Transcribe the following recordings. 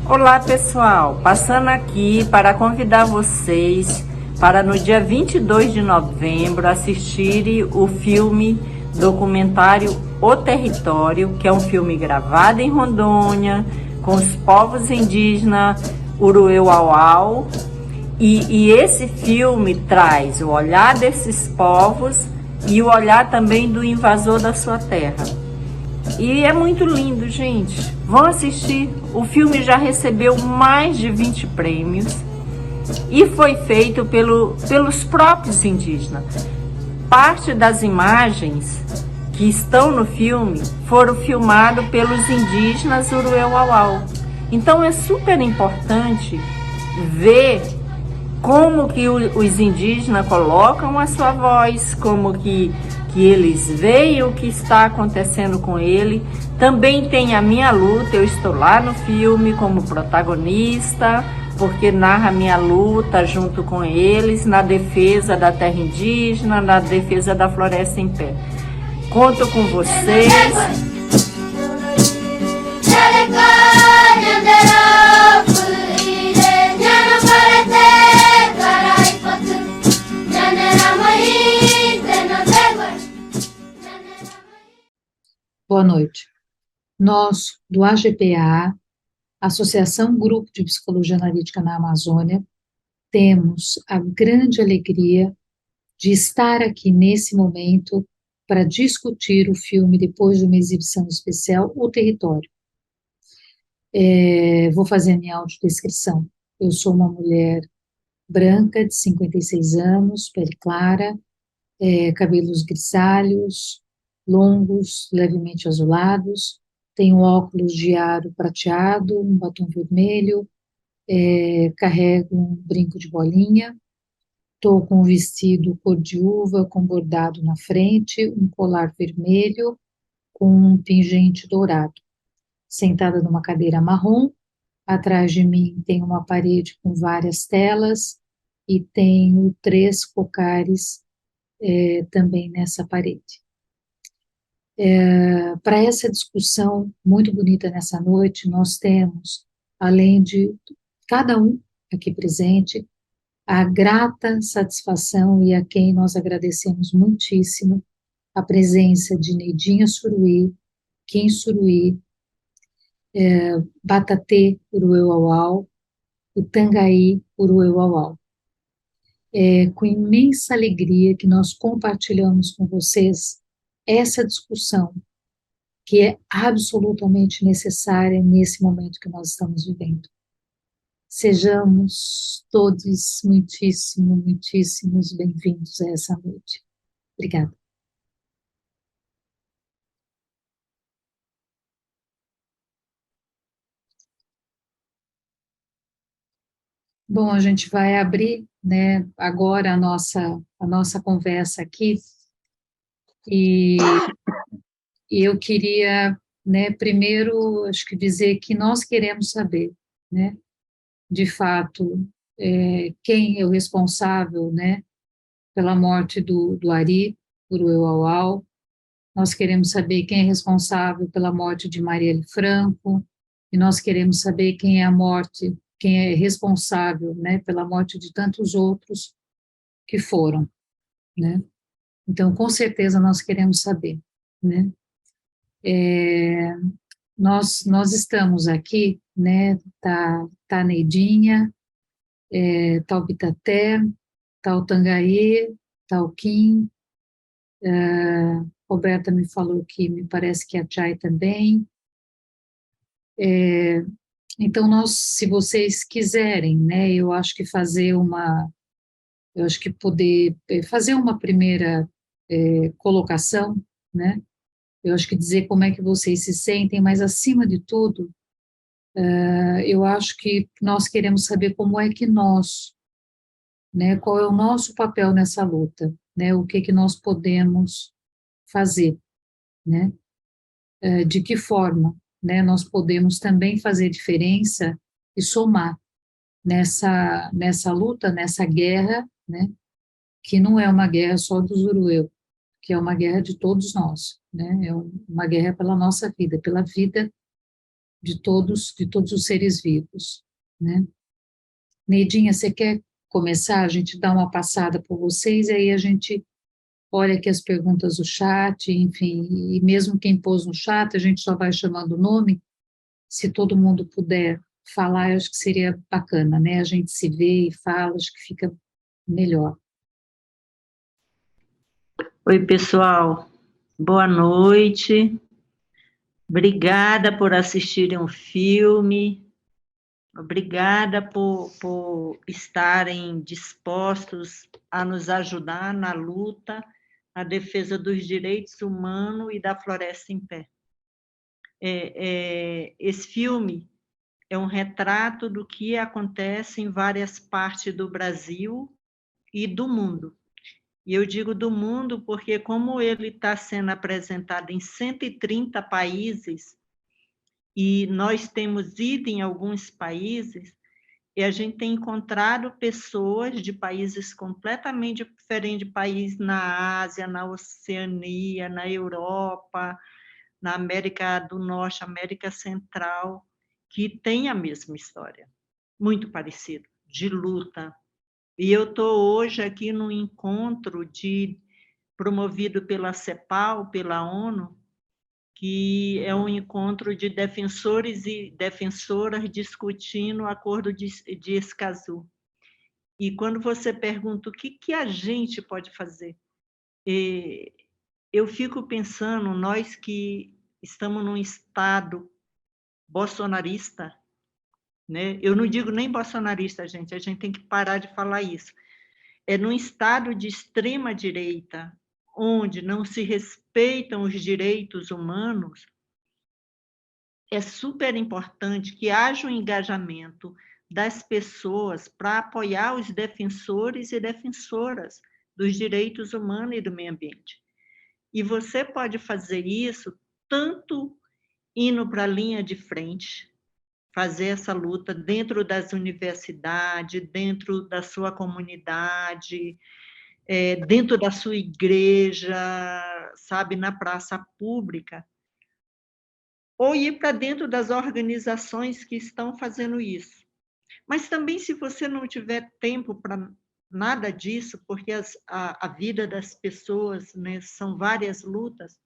Olá pessoal, passando aqui para convidar vocês para no dia 22 de novembro assistirem o filme documentário O Território, que é um filme gravado em Rondônia, com os povos indígenas Urueu-Auau, e esse filme traz o olhar desses povos e o olhar também do invasor da sua terra. E é muito lindo, gente. Vão assistir. O filme já recebeu mais de 20 prêmios e foi feito pelos próprios indígenas. Parte das imagens que estão no filme foram filmadas pelos indígenas Urueu-Auau. Então é super importante ver como que os indígenas colocam a sua voz, como que eles veem o que está acontecendo com ele. Também tem a minha luta, eu estou lá no filme como protagonista, porque narra a minha luta junto com eles, na defesa da terra indígena, na defesa da floresta em pé. Conto com vocês. Boa noite. Nós, do AGPA, Associação Grupo de Psicologia Analítica na Amazônia, temos a grande alegria de estar aqui nesse momento para discutir o filme depois de uma exibição especial, O Território. Vou fazer a minha audiodescrição. Eu sou uma mulher branca, de 56 anos, pele clara, cabelos grisalhos, longos, levemente azulados, tenho óculos de aro prateado, um batom vermelho, carrego um brinco de bolinha, estou com um vestido cor de uva com bordado na frente, um colar vermelho com um pingente dourado. Sentada numa cadeira marrom, atrás de mim tem uma parede com várias telas e tenho 3 cocares também nessa parede. Para essa discussão muito bonita nessa noite, nós temos, além de cada um aqui presente, a grata satisfação e a quem nós agradecemos muitíssimo a presença de Neidinha Suruí, Kim Suruí, Batatê Urueu-Auau e Tangaí Urueu-Auau. É com imensa alegria que nós compartilhamos com vocês essa discussão que é absolutamente necessária nesse momento que nós estamos vivendo. Sejamos todos muitíssimos bem-vindos a essa noite. Obrigada. Bom, a gente vai abrir, né, agora a nossa conversa aqui, e eu queria, né, primeiro, acho que dizer que nós queremos saber, né, de fato, quem é o responsável, né, pela morte do Ari Urueu-Auau. Nós queremos saber quem é responsável pela morte de Marielle Franco, e nós queremos saber quem é responsável, né, pela morte de tantos outros que foram, né. Então, com certeza, nós queremos saber, né. Nós estamos aqui, né, tá a Neidinha, tá o Bitaté, tá o Tangaí, tá o Kim, Roberta me falou que me parece que a Chay também. Então, se vocês quiserem, né, eu acho que poder fazer uma primeira colocação, né, eu acho que dizer como é que vocês se sentem, mas acima de tudo, eu acho que nós queremos saber como é que nós, né, qual é o nosso papel nessa luta, né, o que nós podemos fazer, né, de que forma, né, nós podemos também fazer diferença e somar nessa luta, nessa guerra, né, que não é uma guerra só dos Urueu, que é uma guerra de todos nós, né, é uma guerra pela nossa vida, pela vida de todos os seres vivos, né? Neidinha, você quer começar? A gente dá uma passada por vocês, e aí a gente olha aqui as perguntas do chat, enfim, e mesmo quem pôs no chat, a gente só vai chamando o nome. Se todo mundo puder falar, eu acho que seria bacana, né? A gente se vê e fala, acho que fica melhor. Oi, pessoal. Boa noite. Obrigada por assistirem um filme. Obrigada por estarem dispostos a nos ajudar na luta, na defesa dos direitos humanos e da floresta em pé. Esse filme é um retrato do que acontece em várias partes do Brasil e do mundo. E eu digo do mundo porque, como ele está sendo apresentado em 130 países, e nós temos ido em alguns países, e a gente tem encontrado pessoas de países completamente diferentes, de países na Ásia, na Oceania, na Europa, na América do Norte, América Central, que têm a mesma história, muito parecida, de luta. E eu estou hoje aqui num encontro promovido pela CEPAL, pela ONU, que é um encontro de defensores e defensoras discutindo o acordo de Escazú. E quando você pergunta o que a gente pode fazer, eu fico pensando, nós que estamos num estado bolsonarista, né? Eu não digo nem bolsonarista, gente, a gente tem que parar de falar isso. É num estado de extrema direita, onde não se respeitam os direitos humanos, é super importante que haja um engajamento das pessoas para apoiar os defensores e defensoras dos direitos humanos e do meio ambiente. E você pode fazer isso tanto indo para a linha de frente, fazer essa luta dentro das universidades, dentro da sua comunidade, dentro da sua igreja, sabe, na praça pública, ou ir para dentro das organizações que estão fazendo isso. Mas também, se você não tiver tempo para nada disso, porque a vida das pessoas, né, são várias lutas,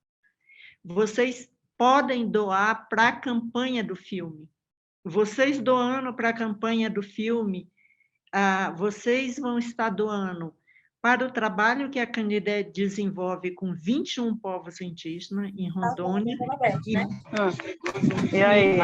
vocês podem doar para a campanha do filme. Vocês doando para a campanha do filme, vocês vão estar doando para o trabalho que a Canidé desenvolve com 21 povos indígenas em Rondônia, E aí?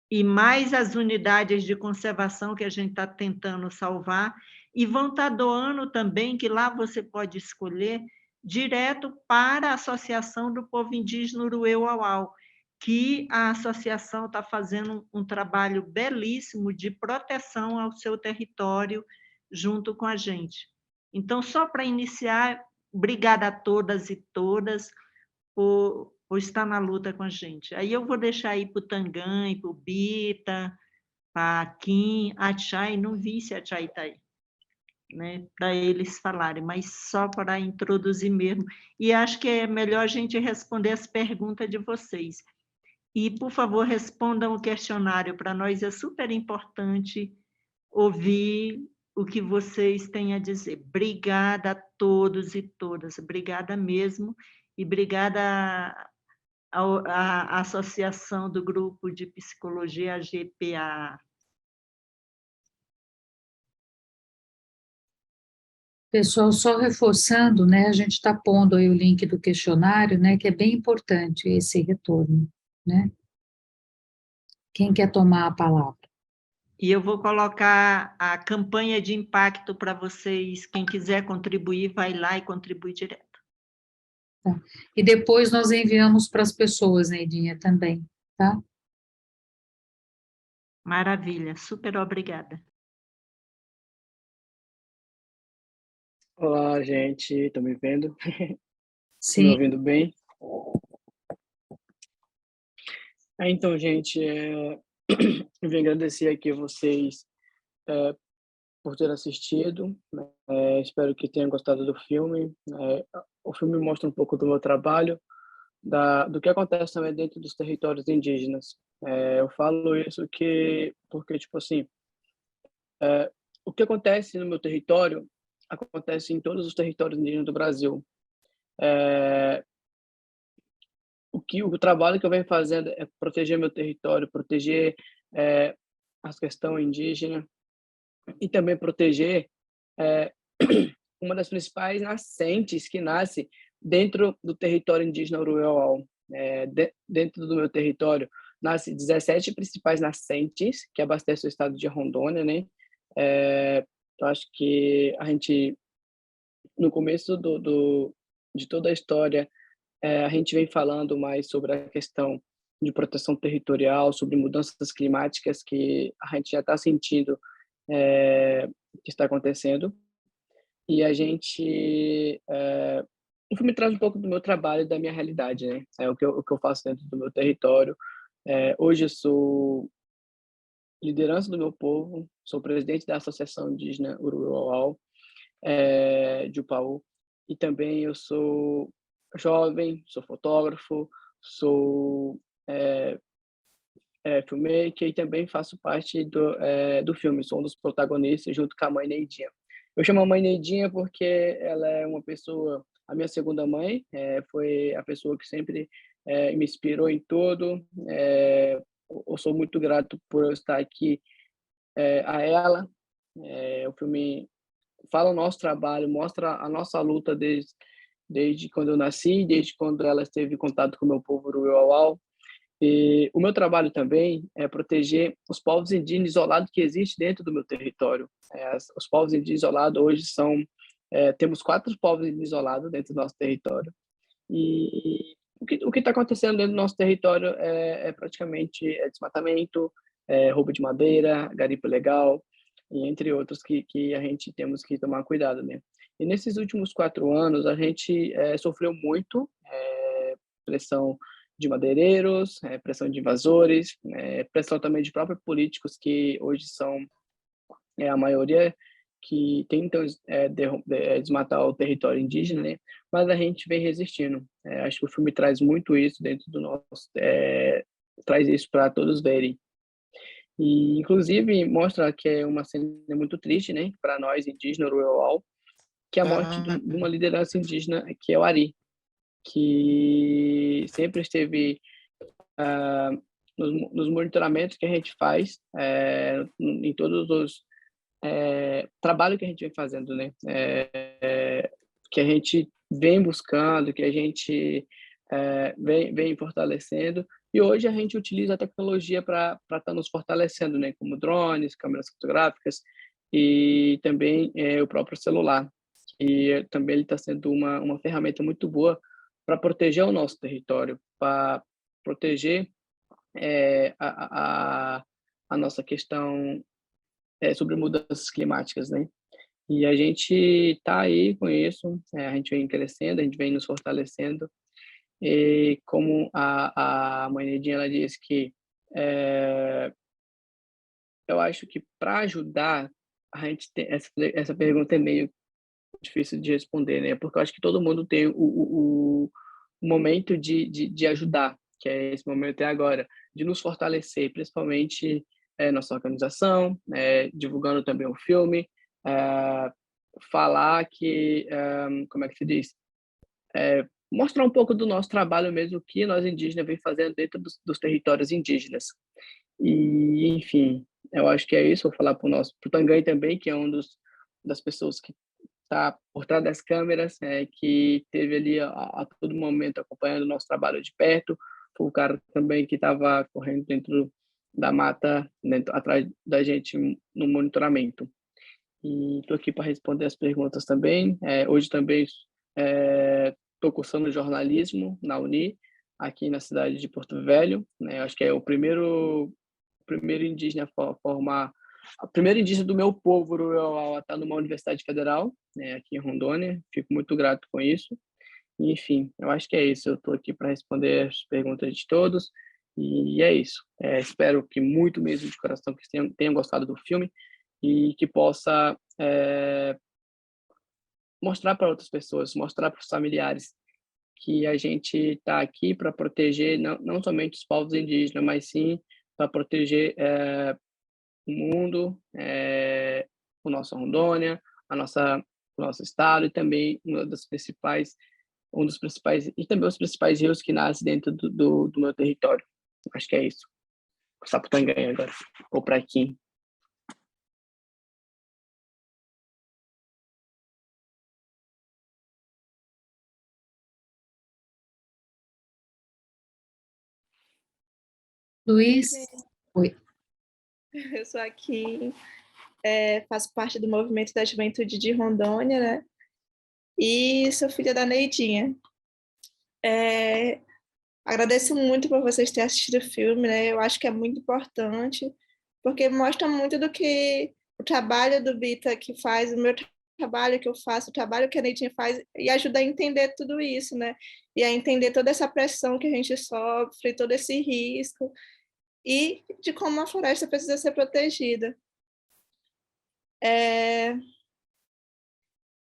e mais as unidades de conservação que a gente está tentando salvar, e vão estar doando também, que lá você pode escolher, direto para a Associação do Povo Indígena Uruê-Uauau, que a associação está fazendo um trabalho belíssimo de proteção ao seu território junto com a gente. Então, só para iniciar, obrigada a todas e todas por estar na luta com a gente. Aí eu vou deixar aí para o Tangan, para o Bita, para a Kim, a Chay, não vi se a Chay está aí, né, para eles falarem, mas só para introduzir mesmo. E acho que é melhor a gente responder as perguntas de vocês. E, por favor, respondam o questionário, para nós é super importante ouvir o que vocês têm a dizer. Obrigada a todos e todas, obrigada mesmo, e obrigada a Associação do Grupo de Psicologia, a GPA. Pessoal, só reforçando, né, a gente está pondo aí o link do questionário, né, que é bem importante esse retorno, né? Quem quer tomar a palavra? E eu vou colocar a campanha de impacto para vocês, quem quiser contribuir, vai lá e contribui direto. Tá. E depois nós enviamos para as pessoas, Neidinha, também, tá? Maravilha, super obrigada. Olá, gente. Estão me vendo? Me Sim, ouvindo bem? Então, gente, eu vim agradecer aqui a vocês por ter assistido. Espero que tenham gostado do filme. O filme mostra um pouco do meu trabalho, do que acontece também dentro dos territórios indígenas. Eu falo isso porque, tipo assim, o que acontece no meu território acontece em todos os territórios indígenas do Brasil. É, o trabalho que eu venho fazendo é proteger meu território, proteger é, as questões indígenas e também proteger é, uma das principais nascentes que nasce dentro do território indígena Uruauau. Dentro do meu território, nasce 17 principais nascentes que abastecem o estado de Rondônia, né? Eu acho que a gente, no começo de toda a história, a gente vem falando mais sobre a questão de proteção territorial, sobre mudanças climáticas que a gente já está sentindo que está acontecendo. E o filme traz um pouco do meu trabalho e da minha realidade, né? É o que eu faço dentro do meu território. Hoje eu sou liderança do meu povo, sou presidente da Associação Indígena Uruauau, de Upaú, e também eu sou jovem, sou fotógrafo, sou filmmaker e também faço parte do filme, sou um dos protagonistas junto com a mãe Neidinha. Eu chamo a mãe Neidinha porque ela é uma pessoa, a minha segunda mãe, foi a pessoa que sempre me inspirou em tudo. Eu sou muito grato por eu estar aqui a ela. O filme fala o nosso trabalho, mostra a nossa luta desde quando eu nasci, desde quando ela esteve em contato com o meu povo Uruauau. E o meu trabalho também é proteger os povos indígenas isolados que existem dentro do meu território. Os povos indígenas isolados hoje temos 4 povos indígenas isolados dentro do nosso território. E o que está acontecendo dentro do nosso território é praticamente desmatamento, roubo de madeira, garimpo ilegal, e entre outros que a gente temos que tomar cuidado, né? E nesses últimos 4 anos a gente sofreu muito pressão de madeireiros, pressão de invasores, pressão também de próprios políticos que hoje são a maioria que tentam desmatar o território indígena, né? Mas a gente vem resistindo. Acho que o filme traz muito isso dentro do nosso, traz isso para todos verem. E inclusive mostra que é uma cena muito triste, né? Para nós indígenas, rural, que é a morte de uma liderança indígena que é o Ari, que sempre esteve nos monitoramentos que a gente faz, em todos os trabalhos que a gente vem fazendo, né? Que a gente vem buscando, que a gente vem fortalecendo. E hoje a gente utiliza a tecnologia para estar nos fortalecendo, né? Como drones, câmeras fotográficas e também o próprio celular. E também ele está sendo uma ferramenta muito boa para proteger o nosso território, para proteger a nossa questão sobre mudanças climáticas, né? E a gente está aí com isso, a gente vem crescendo, a gente vem nos fortalecendo. E como a mãe Nedinha, ela disse que eu acho que para ajudar, a gente tem essa pergunta é meio difícil de responder, né? Porque eu acho que todo mundo tem o momento de ajudar, que é esse momento até agora, de nos fortalecer, principalmente nossa organização, divulgando também o filme, falar que, como é que se diz? Mostrar um pouco do nosso trabalho mesmo, que nós indígenas vem fazendo dentro dos territórios indígenas. E, enfim, eu acho que é isso. Vou falar para o Tanguy também, que é das pessoas que está por trás das câmeras, que teve ali a todo momento acompanhando o nosso trabalho de perto. Foi o cara também que estava correndo dentro da mata, atrás da gente no monitoramento. E estou aqui para responder as perguntas também. Hoje também estou cursando jornalismo na Uni, aqui na cidade de Porto Velho. Né? Acho que é o primeiro indígena a formar, a primeira indígena do meu povo rural a estar numa universidade federal, né, aqui em Rondônia. Fico muito grato com isso. E, enfim, eu acho que é isso. Eu estou aqui para responder as perguntas de todos. E é isso. Espero que muito mesmo de coração que tenham gostado do filme e que possa mostrar para outras pessoas, mostrar para os familiares que a gente está aqui para proteger não somente os povos indígenas, mas sim para proteger o mundo, a nossa Rondônia, o nosso estado e também um dos principais e também os principais rios que nascem dentro do meu território. Acho que é isso. O Saputanganha agora, ou Praquim. Luiz, Gente, oi. eu sou aqui, faço parte do movimento da juventude de Rondônia, né? E sou filha da Neidinha. É, agradeço muito por vocês terem assistido o filme, né? Eu acho que é muito importante, porque mostra muito do que o trabalho do Bita que faz, o meu trabalho que eu faço, o trabalho que a Neidinha faz, e ajuda a entender tudo isso, né? E a entender toda essa pressão que a gente sofre, todo esse risco, e de como a floresta precisa ser protegida. É,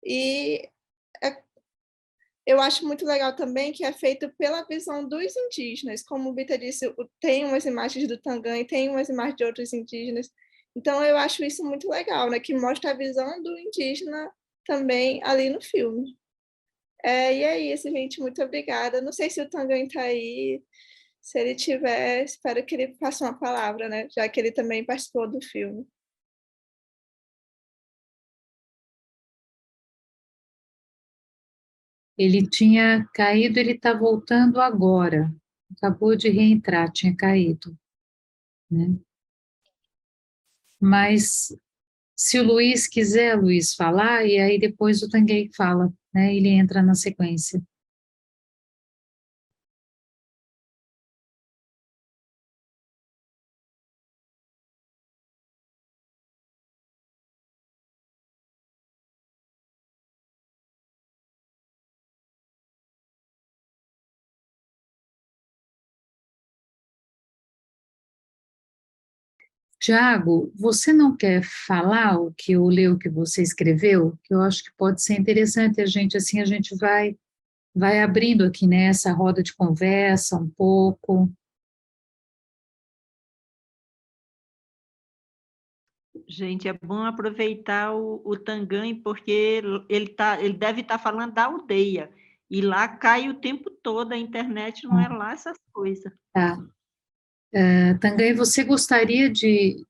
e é, eu acho muito legal também que é feito pela visão dos indígenas. Como o Bita disse, tem umas imagens do Tangan e tem umas imagens de outros indígenas. Então, eu acho isso muito legal, né? Que mostra a visão do indígena também ali no filme. E é isso, gente. Muito obrigada. Não sei se o Tangan está aí. Se ele tiver, espero que ele passe uma palavra, né? Já que ele também participou do filme. Ele tinha caído, ele está voltando agora. Acabou de reentrar, tinha caído, né? Mas se o Luiz quiser, Luiz, falar, e aí depois o Tanguy fala, né? Ele entra na sequência. Tiago, você não quer falar o que eu leio, o que você escreveu? Que eu acho que pode ser interessante a gente, assim, a gente vai abrindo aqui nessa roda de conversa um pouco. Gente, é bom aproveitar o Tangan, porque ele deve estar falando da aldeia, e lá cai o tempo todo, a internet não é lá essas coisas. Tá. Tanguy, você gostaria de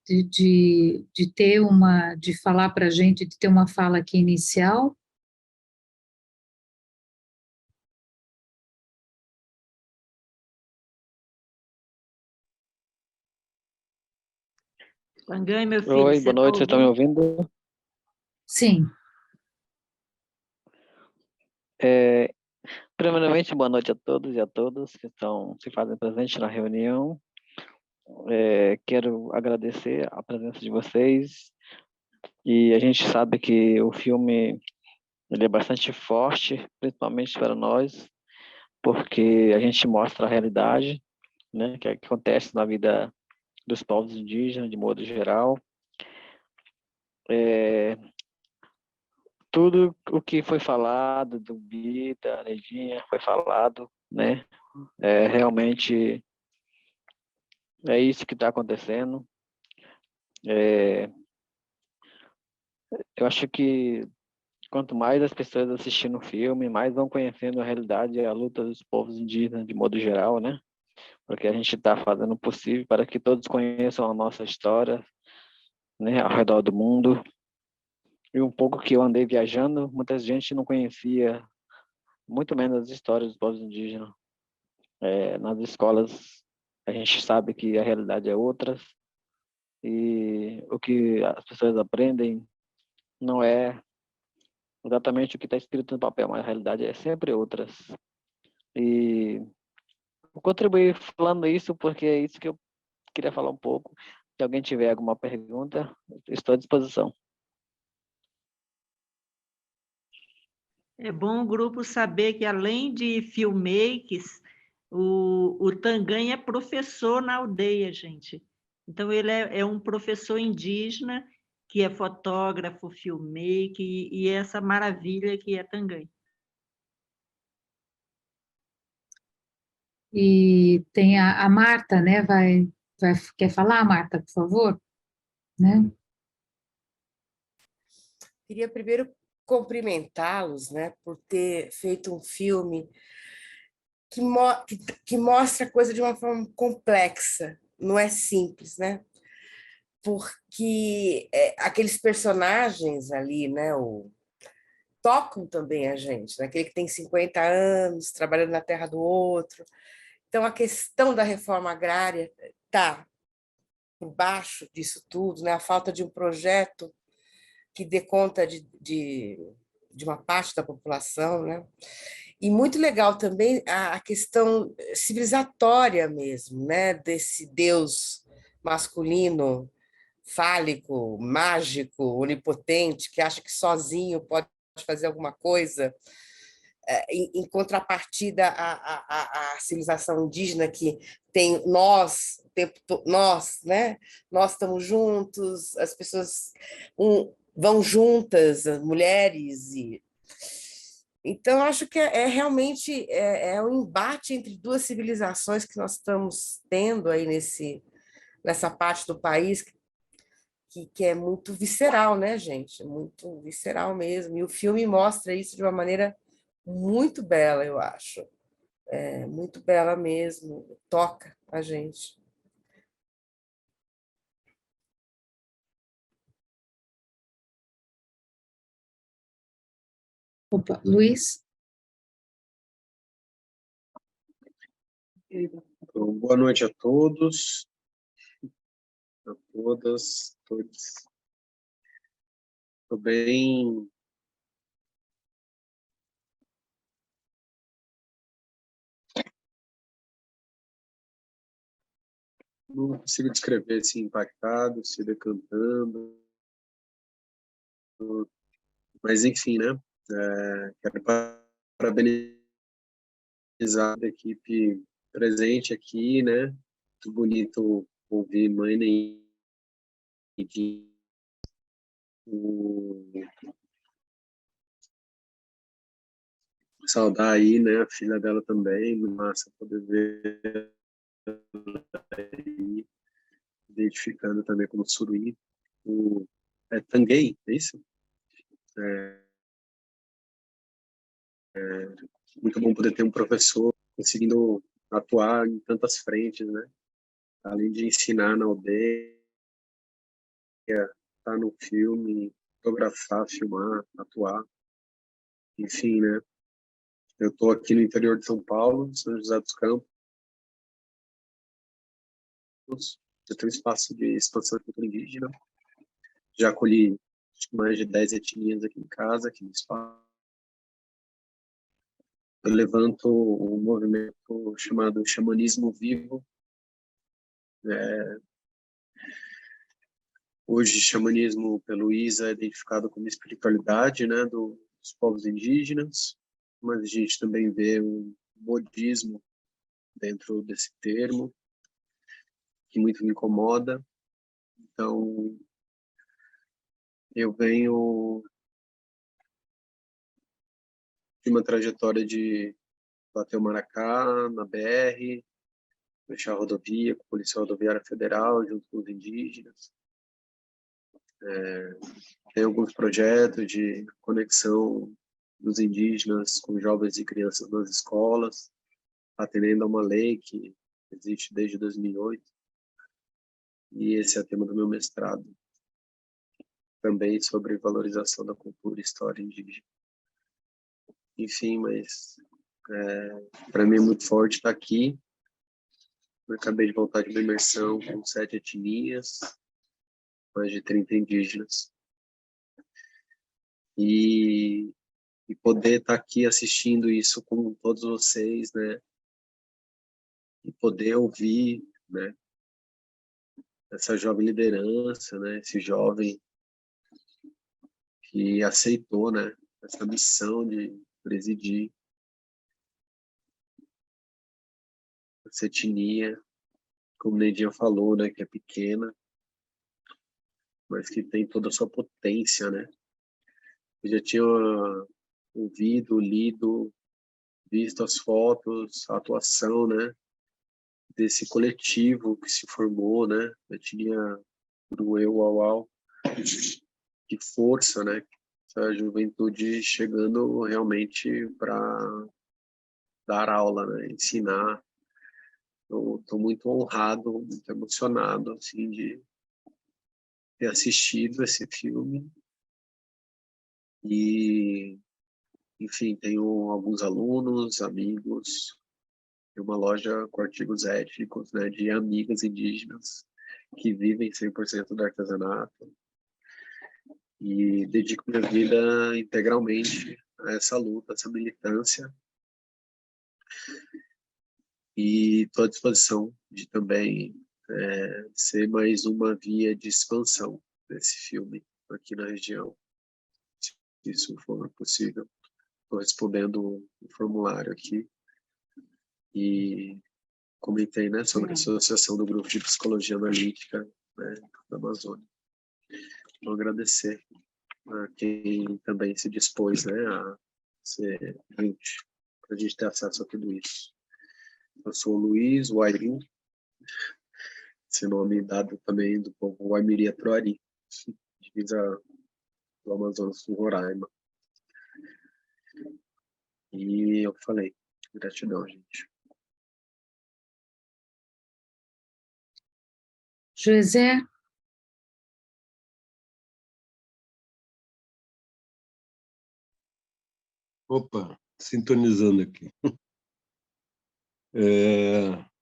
ter de falar para a gente, de ter uma fala aqui inicial? Tangan, meu filho, Oi, você boa está noite, vocês estão me ouvindo? ouvindo? Sim. É, primeiramente, boa noite a todos e a todas que estão se fazem presentes na reunião. Quero agradecer a presença de vocês e a gente sabe que o filme ele é bastante forte, principalmente para nós, porque a gente mostra a realidade, né, que acontece na vida dos povos indígenas de modo geral. Tudo o que foi falado do Bita, da Neidinha, foi falado, né? Realmente é isso que está acontecendo. Eu acho que quanto mais as pessoas assistindo o filme, mais vão conhecendo a realidade e a luta dos povos indígenas de modo geral, né? Porque a gente está fazendo o possível para que todos conheçam a nossa história, né, ao redor do mundo. E um pouco que eu andei viajando, muita gente não conhecia, muito menos as histórias dos povos indígenas. Nas escolas, a gente sabe que a realidade é outra e o que as pessoas aprendem não é exatamente o que está escrito no papel, mas a realidade é sempre outras. E vou contribuir falando isso porque é isso que eu queria falar um pouco. Se alguém tiver alguma pergunta, estou à disposição. É bom o grupo saber que, além de filmmakers, o Tangan é professor na aldeia, gente. Então, ele é um professor indígena que é fotógrafo, filmmaker, e essa maravilha que é Tangan. E tem a Marta, né? Quer falar, Marta, por favor? Né? Queria primeiro cumprimentá-los, né, por ter feito um filme que mostra a coisa de uma forma complexa, não é simples, né? Porque aqueles personagens ali, né, tocam também a gente, né? Aquele que tem 50 anos, trabalhando na terra do outro. Então, a questão da reforma agrária está por baixo disso tudo, né? A falta de um projeto que dê conta de uma parte da população, né? E muito legal também a questão civilizatória mesmo, né? Desse Deus masculino, fálico, mágico, onipotente, que acha que sozinho pode fazer alguma coisa, em contrapartida à civilização indígena que tem nós, o tempo nós, né? Nós estamos juntos, as pessoas vão juntas, as mulheres e então, acho que realmente um embate entre duas civilizações que nós estamos tendo aí nessa parte do país, que é muito visceral, né, gente? Muito visceral mesmo. E o filme mostra isso de uma maneira muito bela, eu acho. É muito bela mesmo, toca a gente. Opa, Luiz? Então, boa noite a todos, a todas, todos. Estou bem. Não consigo descrever se impactado, se decantando, mas enfim, né? Quero parabenizar a equipe presente aqui, né? Muito bonito ouvir mãe Neide, saudar aí, né? A filha dela também, massa poder ver aí, identificando também como Suruí. Tanguei, é isso? Muito bom poder ter um professor conseguindo atuar em tantas frentes, né? Além de ensinar na aldeia, estar no filme, fotografar, filmar, atuar, enfim, né? Eu estou aqui no interior de São Paulo, São José dos Campos. Eu tenho um espaço de expansão de cultura indígena. Já acolhi mais de 10 etnias aqui em casa, aqui no espaço. Eu levanto um movimento chamado Xamanismo Vivo. Hoje, xamanismo pelo ISA é identificado como espiritualidade, né, dos povos indígenas, mas a gente também vê um modismo dentro desse termo, que muito me incomoda. Então, eu venho de uma trajetória de bater o Maracá, na BR, fechar a rodovia com a Polícia Rodoviária Federal, junto com os indígenas. Tem alguns projetos de conexão dos indígenas com jovens e crianças nas escolas, atendendo a uma lei que existe desde 2008. E esse é o tema do meu mestrado, também sobre valorização da cultura e história indígena. Enfim, mas para mim é muito forte estar aqui. Eu acabei de voltar de uma imersão com 7 etnias, mais de 30 indígenas. E poder estar aqui assistindo isso com todos vocês, né? E poder ouvir, né? Essa jovem liderança, né? Esse jovem que aceitou, né? Essa missão de presidir essa etnia, como Neidinha falou, né? Que é pequena, mas que tem toda a sua potência, né? Eu já tinha ouvido, lido, visto as fotos, a atuação, né? desse coletivo que se formou, né? A etnia Uruê Uauau, que força, né? A juventude chegando realmente para dar aula, né? Ensinar. Eu estou muito honrado, muito emocionado, assim, de ter assistido esse filme. E, enfim, tenho alguns alunos, amigos, tem uma loja com artigos étnicos, né, de amigas indígenas que vivem 100% do artesanato. E dedico minha vida integralmente a essa luta, a essa militância. E estou à disposição de também ser mais uma via de expansão desse filme aqui na região, se isso for possível. Estou respondendo o formulário aqui e comentei, né, sobre a associação do grupo de psicologia analítica, né, da Amazônia. Vou agradecer a quem também se dispôs, né, a ser gente, para a gente ter acesso a tudo isso. Eu sou o Luiz Wairin, esse nome dado também do povo Waimiri Troari, divisa do Amazonas com Roraima. E eu falei, gratidão, gente. José, Opa, sintonizando aqui.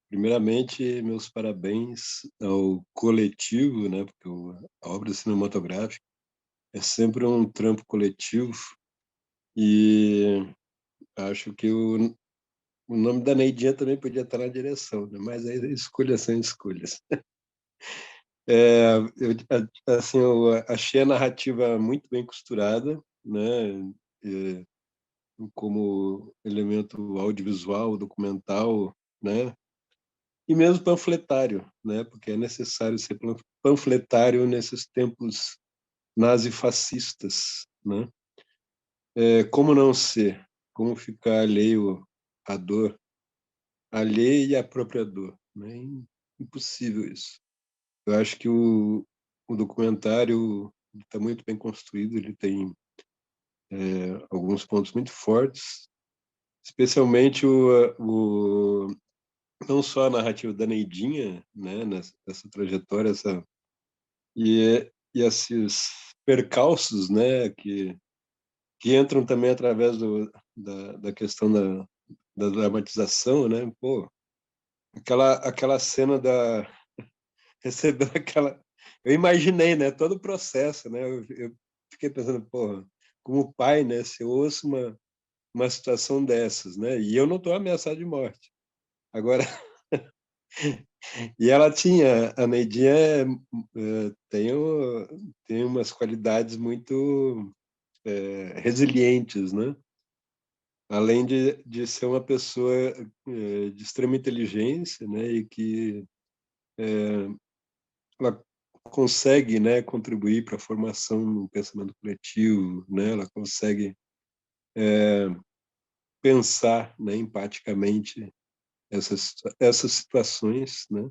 Primeiramente, meus parabéns ao coletivo, né? Porque a obra cinematográfica é sempre um trampo coletivo e acho que o nome da Neidinha também podia estar na direção, né? Mas aí escolhas são escolhas. Assim, eu achei a narrativa muito bem costurada, né? Como elemento audiovisual, documental, né? E mesmo panfletário, né? Porque é necessário ser panfletário nesses tempos nazifascistas, né? Como não ser? Como ficar alheio à dor, alheio à própria dor, né? Impossível isso. Eu acho que o documentário está muito bem construído, ele tem alguns pontos muito fortes, especialmente não só a narrativa da Neidinha, né, nessa trajetória, e esses percalços, né, que entram também através da questão da dramatização, né, pô, aquela cena recebendo aquela, eu imaginei, né, todo o processo, né, eu fiquei pensando, pô, como pai, né, se eu ouço uma situação dessas, né, e eu não estou ameaçado de morte. Agora, e ela tinha, a Neidinha tem umas qualidades muito resilientes, né? Além de ser uma pessoa de extrema inteligência, né? E que ela consegue, né, contribuir para a formação do pensamento coletivo, né? Ela consegue pensar, né, empaticamente essas situações, né?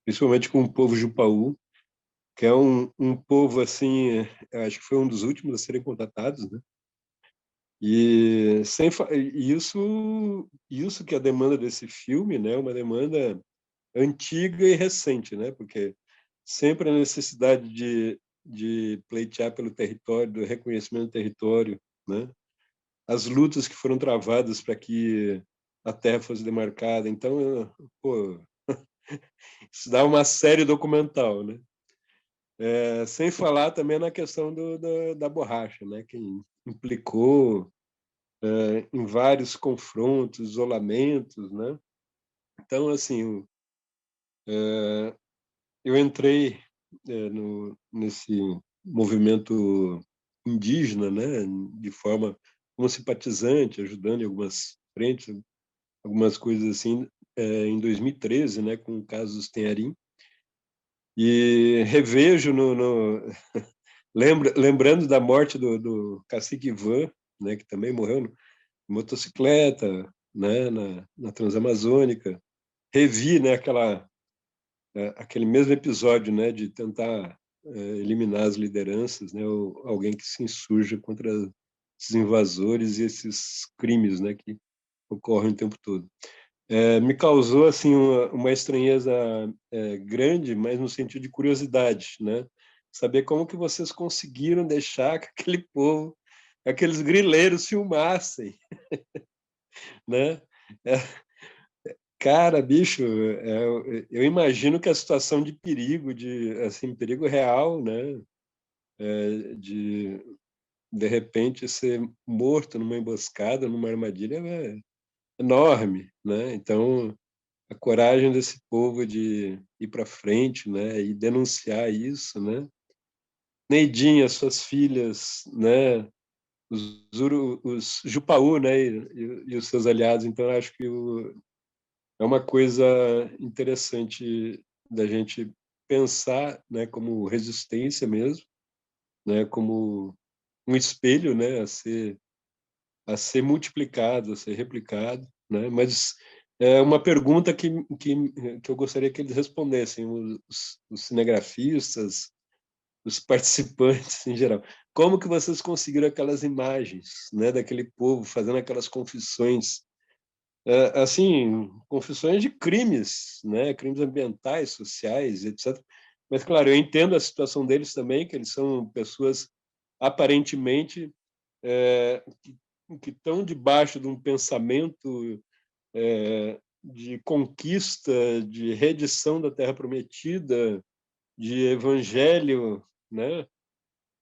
Principalmente com o povo Jupaú, que é um povo, assim, acho que foi um dos últimos a serem contatados, né? E isso que é a demanda desse filme, né? Uma demanda antiga e recente, né? Porque sempre a necessidade de pleitear pelo território, do reconhecimento do território, né? As lutas que foram travadas para que a terra fosse demarcada. Então, pô, isso dá uma série documental, né? Sem falar também na questão da borracha, né? Que implicou em vários confrontos, isolamentos, né? Então, assim, eu entrei nesse movimento indígena, né? De forma como simpatizante, ajudando em algumas frentes, algumas coisas assim, em 2013, né? Com o caso dos Tenharim. E revejo lembrando da morte do cacique Ivan, né, que também morreu em motocicleta, né, na Transamazônica. revi, né, aquele mesmo episódio, né, de tentar eliminar as lideranças, né, ou alguém que se insurja contra esses invasores e esses crimes, né, que ocorrem o tempo todo. Me causou assim uma estranheza grande, mas no sentido de curiosidade, né? Saber como que vocês conseguiram deixar que aquele povo, aqueles grileiros filmassem, né? É, cara, bicho, eu imagino que a situação de perigo, de assim, perigo real, né? De repente ser morto numa emboscada, numa armadilha, é enorme, né? Então a coragem desse povo de ir para frente, né, e denunciar isso, né? Neidinha, suas filhas, né, os Jupaú, né, e os seus aliados. Então acho que é uma coisa interessante da gente pensar, né, como resistência mesmo, né, como um espelho, né, a ser multiplicado, a ser replicado, né? Mas é uma pergunta que eu gostaria que eles respondessem, os cinegrafistas, os participantes em geral. Como que vocês conseguiram aquelas imagens, né, daquele povo fazendo aquelas confissões, assim, confissões de crimes, né, crimes ambientais, sociais, etc. Mas, claro, eu entendo a situação deles também, que eles são pessoas aparentemente que estão debaixo de um pensamento de conquista, de redição da Terra Prometida, de evangelho, né?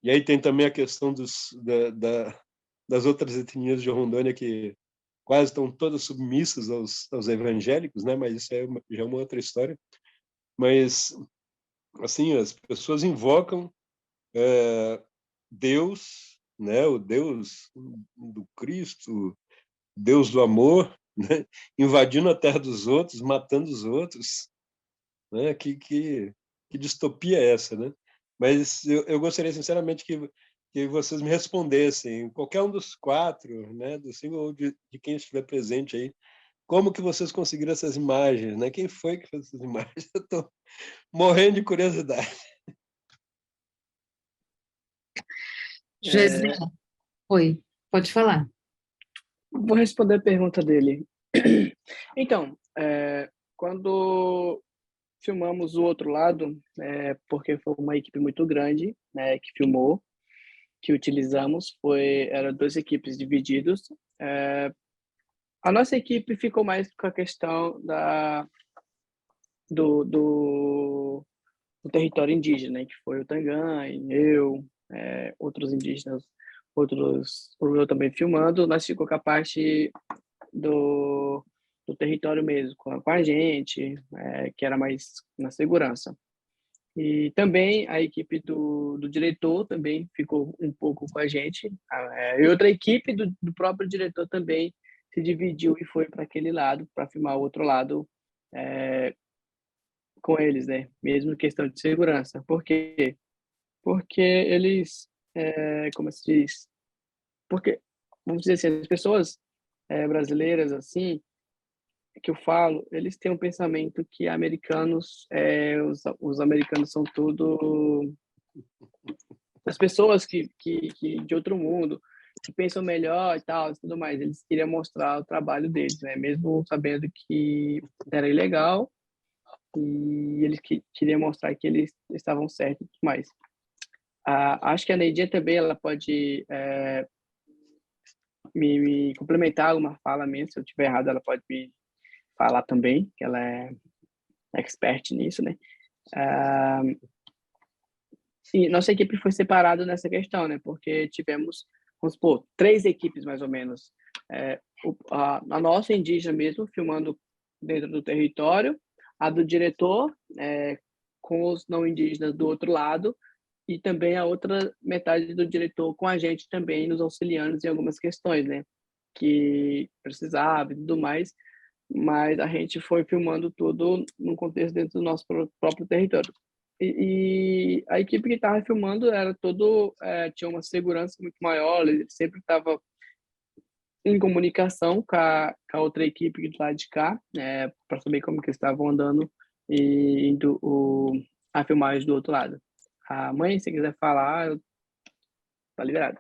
E aí tem também a questão das outras etnias de Rondônia que quase estão todas submissas aos evangélicos, né? Mas isso já é uma outra história. Mas, assim, as pessoas invocam Deus, né? O Deus do Cristo, Deus do amor, né? Invadindo a terra dos outros, matando os outros, né? Que distopia é essa, né? Mas eu gostaria sinceramente que vocês me respondessem, qualquer um dos quatro, né? Do cinco ou de quem estiver presente aí, como que vocês conseguiram essas imagens, né? Quem foi que fez essas imagens? Eu estou morrendo de curiosidade. José, oi, pode falar. Vou responder a pergunta dele. Então, quando filmamos o outro lado, porque foi uma equipe muito grande, né, que filmou, que utilizamos, eram duas equipes divididas. A nossa equipe ficou mais com a questão do território indígena, né, que foi o Tangan, eu, outros indígenas, eu também filmando. Nós ficou com a parte do território mesmo, com a gente, que era mais na segurança. E também a equipe do diretor também ficou um pouco com a gente. E outra equipe do próprio diretor também se dividiu e foi para aquele lado, para filmar o outro lado com eles, né? Mesmo questão de segurança. Por quê? Porque eles, como se diz? Porque, vamos dizer assim, as pessoas brasileiras, assim, que eu falo, eles têm um pensamento que americanos, os americanos são tudo as pessoas que de outro mundo, que pensam melhor e tal, e tudo mais. Eles queriam mostrar o trabalho deles, né? Mesmo sabendo que era ilegal, e eles queriam mostrar que eles estavam certos e tudo mais. Acho que a Neidinha também ela pode me complementar uma fala minha, se eu estiver errado, ela pode me falar também, que ela é expert nisso, né? E nossa equipe foi separada nessa questão, né? Porque tivemos, vamos supor, 3 equipes mais ou menos. A nossa indígena mesmo, filmando dentro do território, a do diretor, com os não indígenas do outro lado, e também a outra metade do diretor com a gente também, nos auxiliando em algumas questões, né? Que precisava e tudo mais, mas a gente foi filmando tudo no contexto dentro do nosso próprio território. E a equipe que estava filmando era tinha uma segurança muito maior, ele sempre estava em comunicação com a outra equipe do lado de cá, para saber como que eles estavam andando e a filmagem do outro lado. A mãe, se quiser falar, tá liberado.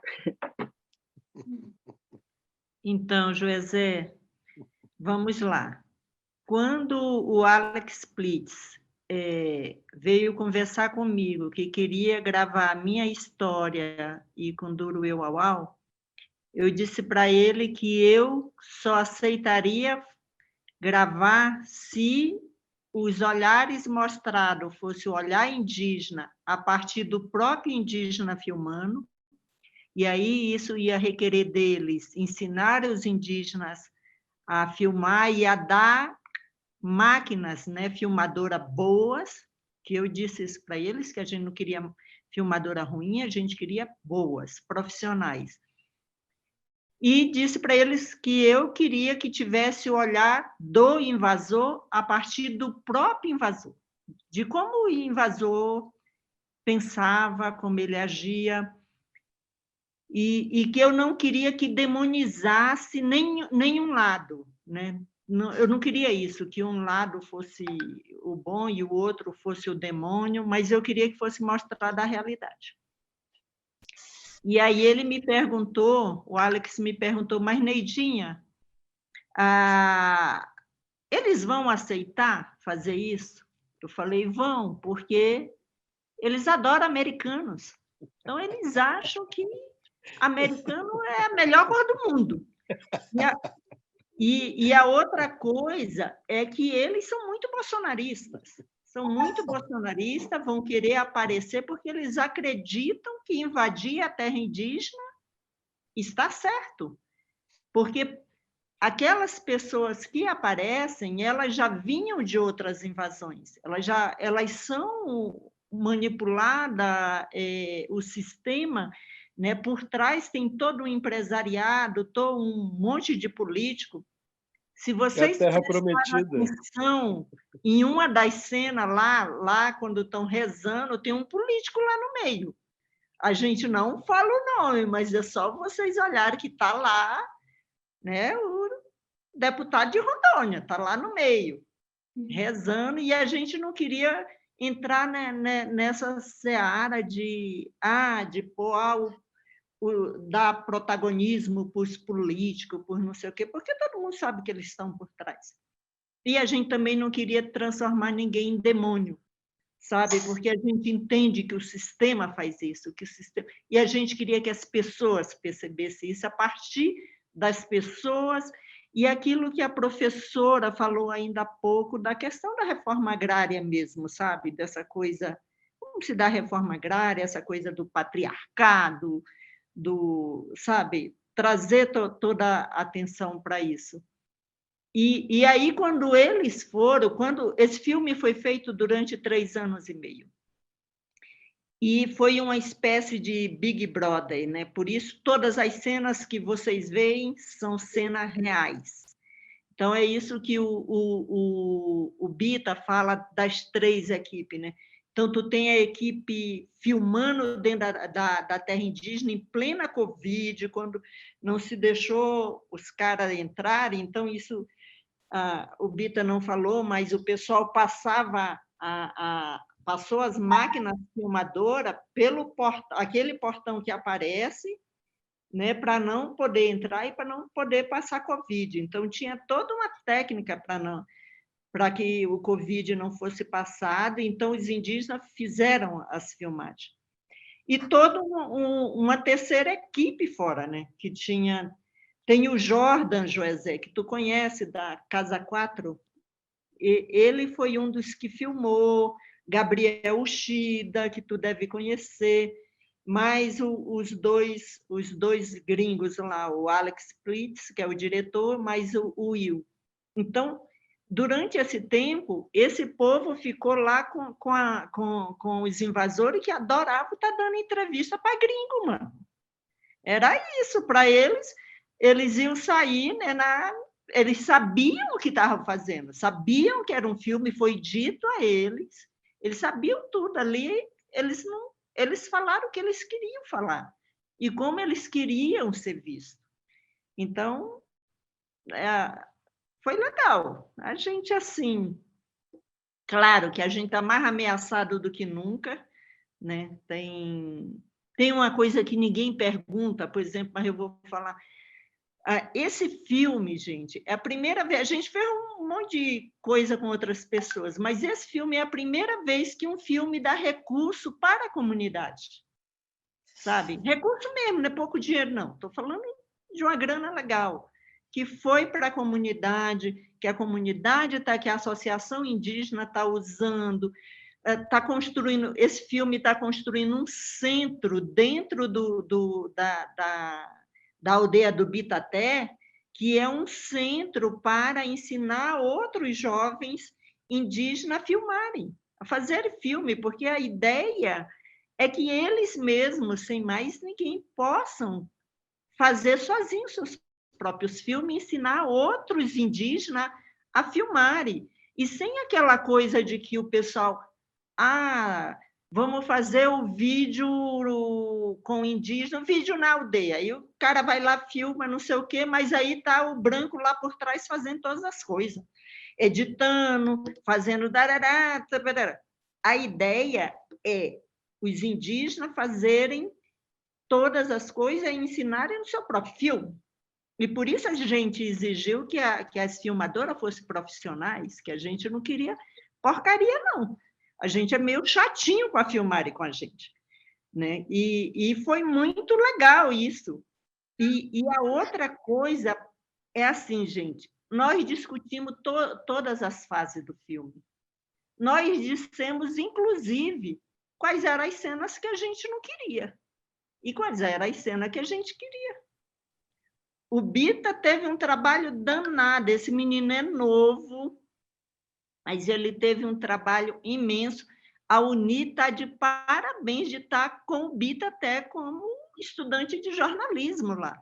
Então, Joezé, vamos lá. Quando o Alex Plitz veio conversar comigo, que queria gravar a minha história e com Duro Eu Au Au, eu disse para ele que eu só aceitaria gravar se os olhares mostrados fosse o olhar indígena a partir do próprio indígena filmando, e aí isso ia requerer deles ensinar os indígenas a filmar e a dar máquinas, né, filmadora boas, que eu disse isso para eles, que a gente não queria filmadora ruim, a gente queria boas, profissionais. E disse para eles que eu queria que tivesse o olhar do invasor a partir do próprio invasor, de como o invasor pensava, como ele agia, e que eu não queria que demonizasse nenhum lado, né? Eu não queria isso, que um lado fosse o bom e o outro fosse o demônio, mas eu queria que fosse mostrada a realidade. E aí ele me perguntou, o Alex me perguntou, mas Neidinha, eles vão aceitar fazer isso? Eu falei, vão, porque eles adoram americanos. Então, eles acham que americano é a melhor cor do mundo. E a outra coisa é que eles são muito bolsonaristas. São muito bolsonaristas, vão querer aparecer porque eles acreditam que invadir a terra indígena está certo. Porque aquelas pessoas que aparecem, elas já vinham de outras invasões. Elas são manipuladas, o sistema, né, por trás tem todo um empresariado, todo um monte de político. Se vocês prestarem atenção em uma das cenas lá quando estão rezando, tem um político lá no meio. A gente não fala o nome, mas é só vocês olharem que está lá, né, o deputado de Rondônia, está lá no meio, rezando, e a gente não queria entrar nessa seara de dar protagonismo para os políticos, por não sei o quê, porque todo mundo sabe que eles estão por trás. E a gente também não queria transformar ninguém em demônio, sabe? Porque a gente entende que o sistema faz isso, e a gente queria que as pessoas percebessem isso a partir das pessoas, e aquilo que a professora falou ainda há pouco, da questão da reforma agrária mesmo, sabe? Dessa coisa, como se dá a reforma agrária, essa coisa do patriarcado, sabe? Trazer toda a atenção para isso. E aí, quando eles foram, esse filme foi feito durante 3 anos e meio, e foi uma espécie de Big Brother, né? Por isso, todas as cenas que vocês veem são cenas reais. Então, é isso que o Bita fala das 3 equipes, né? Então, tu tem a equipe filmando dentro da terra indígena em plena Covid, quando não se deixou os caras entrarem. Então, isso o Bita não falou, mas o pessoal passou as máquinas filmadoras pelo aquele portão que aparece, né, para não poder entrar e para não poder passar Covid. Então, tinha toda uma técnica para que o Covid não fosse passado, então os indígenas fizeram as filmagens. E toda uma terceira equipe fora, né, que tem o Jordan Joezé, que tu conhece, da Casa 4, ele foi um dos que filmou, Gabriel Uchida, que tu deve conhecer, mais os dois gringos lá, o Alex Plitz, que é o diretor, mais o Will. Então, durante esse tempo, esse povo ficou lá com os invasores que adoravam estar dando entrevista para gringo, mano. Era isso, para eles iam sair, né, eles sabiam o que estavam fazendo, sabiam que era um filme, foi dito a eles sabiam tudo ali, eles falaram o que eles queriam falar, e como eles queriam ser vistos. Então, foi legal. A gente, assim, claro que a gente está mais ameaçado do que nunca, né? Tem uma coisa que ninguém pergunta, por exemplo, mas eu vou falar. Esse filme, gente, é a primeira vez. A gente fez um monte de coisa com outras pessoas, mas esse filme é a primeira vez que um filme dá recurso para a comunidade, sabe? Recurso mesmo, não é pouco dinheiro, não. Estou falando de uma grana legal, que foi para a comunidade, que a comunidade está, que a Associação Indígena está usando, está construindo. Esse filme está construindo um centro dentro da aldeia do Bitaté, que é um centro para ensinar outros jovens indígenas a filmarem, a fazer filme, porque a ideia é que eles mesmos, sem mais ninguém, possam fazer sozinhos seus próprios filmes, ensinar outros indígenas a filmarem. E sem aquela coisa de que o pessoal... vamos fazer o vídeo com indígena, um vídeo na aldeia. Aí o cara vai lá, filma, não sei o quê, mas aí está o branco lá por trás fazendo todas as coisas. Editando, fazendo... darará, tarará. A ideia é os indígenas fazerem todas as coisas e ensinarem no seu próprio filme. E por isso a gente exigiu que as filmadoras fossem profissionais, que a gente não queria porcaria, não. A gente é meio chatinho com a filmar e com a gente, né? E foi muito legal isso. E a outra coisa é assim, gente, nós discutimos todas as fases do filme. Nós dissemos, inclusive, quais eram as cenas que a gente não queria e quais eram as cenas que a gente queria. O Bita teve um trabalho danado, esse menino é novo, mas ele teve um trabalho imenso. A Uni está de parabéns de estar com o Bita até como estudante de jornalismo lá,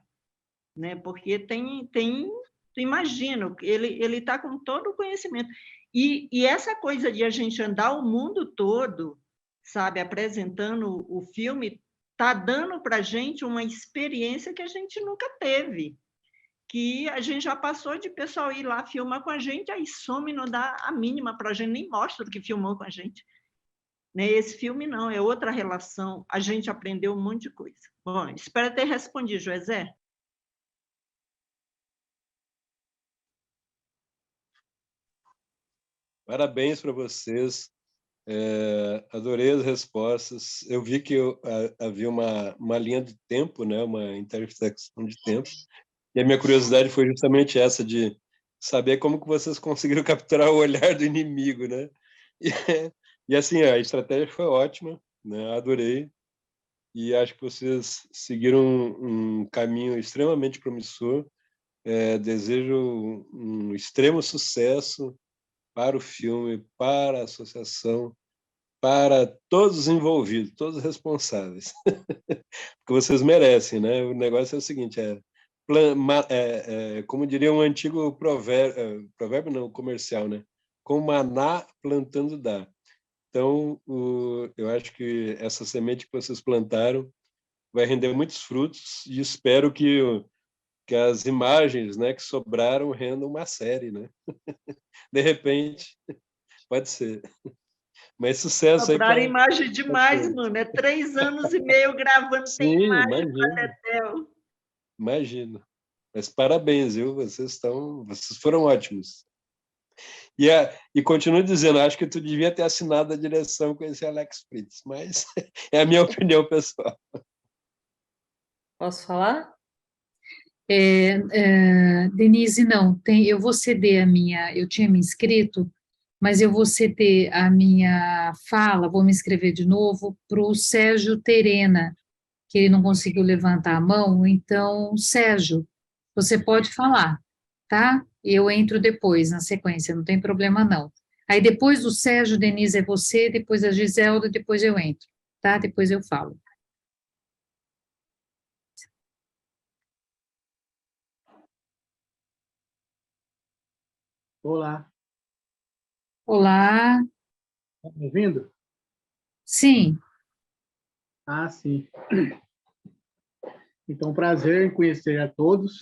né? Porque tu imagina, ele está com todo o conhecimento. E essa coisa de a gente andar o mundo todo, sabe, apresentando o filme, está dando para a gente uma experiência que a gente nunca teve, que a gente já passou de pessoal ir lá filmar com a gente, aí some, não dá a mínima para a gente, nem mostra o que filmou com a gente. Né? Esse filme não, é outra relação, a gente aprendeu um monte de coisa. Bom, espero ter respondido, Joezé. Parabéns para vocês. Adorei as respostas. Eu vi que havia uma linha de tempo, né? Uma intersecção de tempo. E a minha curiosidade foi justamente essa de saber como que vocês conseguiram capturar o olhar do inimigo, né? E assim, a estratégia foi ótima, né? Adorei. E acho que vocês seguiram um caminho extremamente promissor. Desejo um extremo sucesso para o filme, para a associação, para todos os envolvidos, todos os responsáveis. Porque vocês merecem, né? O negócio é o seguinte, como diria um antigo provérbio não, comercial, né? Com maná plantando dá. Então, eu acho que essa semente que vocês plantaram vai render muitos frutos e espero que as imagens, né, que sobraram rendam uma série, né? De repente, pode ser. Mas sucesso aí Sobraram para... imagem demais, mano. É 3 anos e meio gravando, Sim, tem imagem imagino. para Tetel. Imagino. Mas parabéns, viu? Vocês foram ótimos. E continuo dizendo, acho que tu devia ter assinado a direção com esse Alex Fritz, mas é a minha opinião pessoal. Posso falar? Denise, não, eu vou ceder eu tinha me inscrito, mas eu vou ceder a minha fala, vou me inscrever de novo para o Sérgio Terena, que ele não conseguiu levantar a mão, então, Sérgio, você pode falar, tá? Eu entro depois, na sequência, não tem problema não. Aí depois do Sérgio, Denise, é você, depois a Giselda, depois eu entro, tá? Depois eu falo. Olá, Olá, tá me ouvindo? sim, Ah, sim. Então, prazer em conhecer a todos.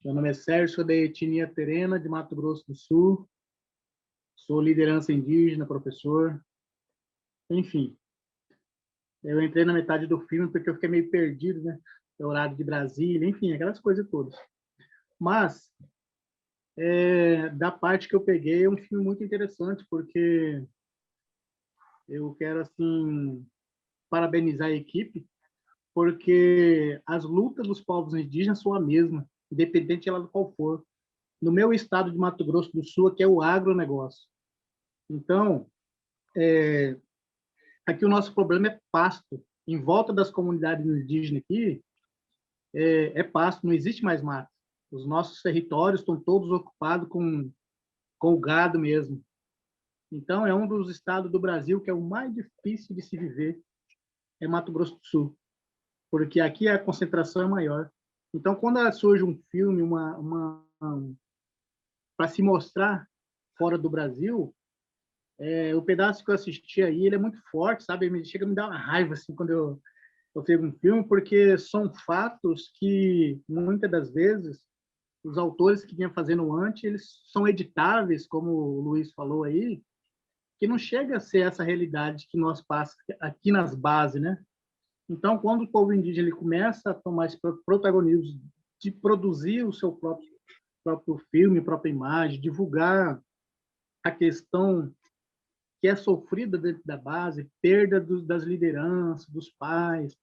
Meu nome é Sérgio, sou da etnia Terena, de Mato Grosso do Sul. Sou liderança indígena, professor. Enfim, eu entrei na metade do filme porque eu fiquei meio perdido, né? O horário de Brasília, enfim, aquelas coisas todas. Mas, da parte que eu peguei, é um filme muito interessante, porque eu quero, assim, parabenizar a equipe, porque as lutas dos povos indígenas são a mesma, independente ela de qual for. No meu estado de Mato Grosso do Sul, aqui é o agronegócio. Então, aqui o nosso problema é pasto. Em volta das comunidades indígenas aqui, é pasto, não existe mais mato. Os nossos territórios estão todos ocupados com o gado mesmo. Então, é um dos estados do Brasil que é o mais difícil de se viver, é Mato Grosso do Sul, porque aqui a concentração é maior. Então, quando surge um filme, para se mostrar fora do Brasil, o pedaço que eu assisti aí, ele é muito forte, sabe? Chega a me dar uma raiva assim quando eu vejo um filme, porque são fatos que muitas das vezes os autores que vinham fazendo antes, eles são editáveis, como o Luiz falou aí, que não chega a ser essa realidade que nós passamos aqui nas bases, né? Então, quando o povo indígena ele começa a tomar esse protagonismo de produzir o seu próprio filme, própria imagem, divulgar a questão que é sofrida dentro da base, perda das lideranças, dos pais,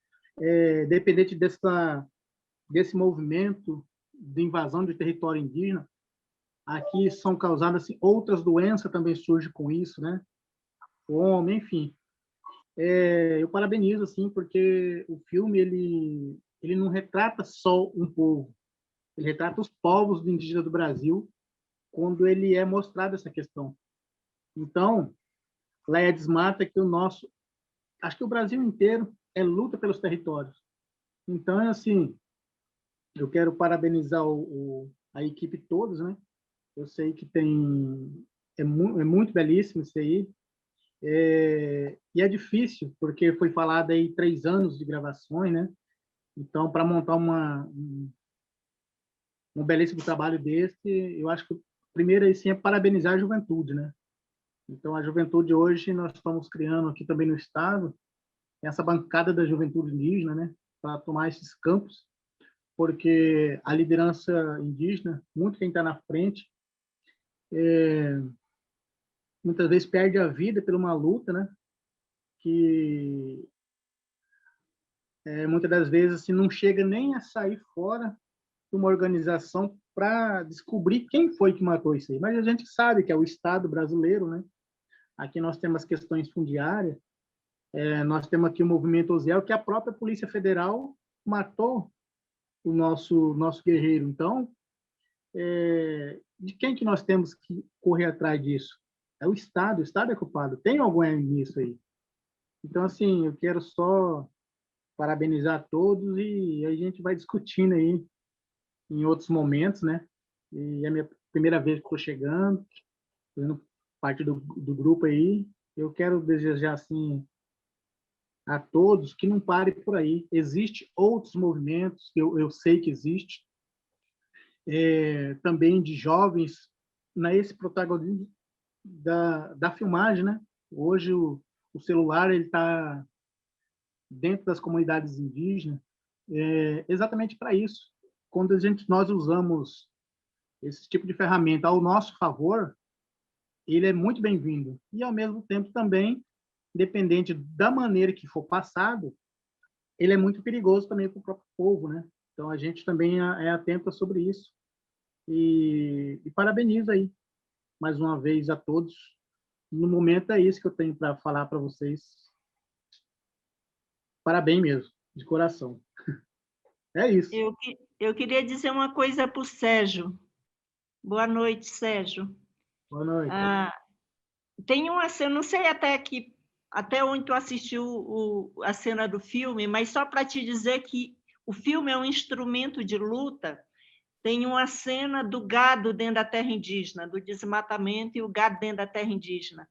dependente desse movimento de invasão de território indígena, aqui são causadas assim, outras doenças também surgem com isso, né? Fome, enfim. Eu parabenizo assim, porque o filme ele não retrata só um povo, ele retrata os povos indígenas do Brasil quando ele é mostrado essa questão. Então, Leia Desmata que acho que o Brasil inteiro é luta pelos territórios. Então, assim, eu quero parabenizar a equipe todos, né? Eu sei que é muito belíssimo isso aí. E é difícil, porque foi falado aí 3 anos de gravações, né? Então, para montar um belíssimo trabalho desse, eu acho que o primeiro aí sim é parabenizar a juventude, né? Então, a juventude hoje, nós estamos criando aqui também no Estado, essa bancada da juventude indígena, né? Para tomar esses campos, porque a liderança indígena, muito quem está na frente, muitas vezes perde a vida por uma luta, né? Que muitas das vezes assim, não chega nem a sair fora de uma organização para descobrir quem foi que matou isso aí. Mas a gente sabe que é o Estado brasileiro, né? Aqui nós temos questões fundiárias, nós temos aqui o movimento Osiel, que a própria Polícia Federal matou o nosso guerreiro. Então, de quem que nós temos que correr atrás disso? É o Estado é culpado. Tem alguém nisso aí. Então, assim, eu quero só parabenizar todos e a gente vai discutindo aí em outros momentos, né? E é a minha primeira vez que estou chegando, fazendo parte do grupo aí. Eu quero desejar, assim, a todos que não parem por aí. Existem outros movimentos, eu sei que existe, também de jovens, nesse protagonismo da filmagem, né? Hoje o celular ele está dentro das comunidades indígenas exatamente para isso. Quando nós usamos esse tipo de ferramenta ao nosso favor, ele é muito bem-vindo. E, ao mesmo tempo, também, dependente da maneira que for passado, ele é muito perigoso também para o próprio povo, né? Então, a gente também é atento sobre isso. E parabenizo aí, mais uma vez, a todos. No momento, é isso que eu tenho para falar para vocês. Parabéns mesmo, de coração. É isso. Eu queria dizer uma coisa para o Sérgio. Boa noite, Sérgio. Boa noite. Tem uma cena, não sei até onde tu assistiu a cena do filme, mas só para te dizer que o filme é um instrumento de luta. Tem uma cena do gado dentro da terra indígena, do desmatamento e o gado dentro da terra indígena.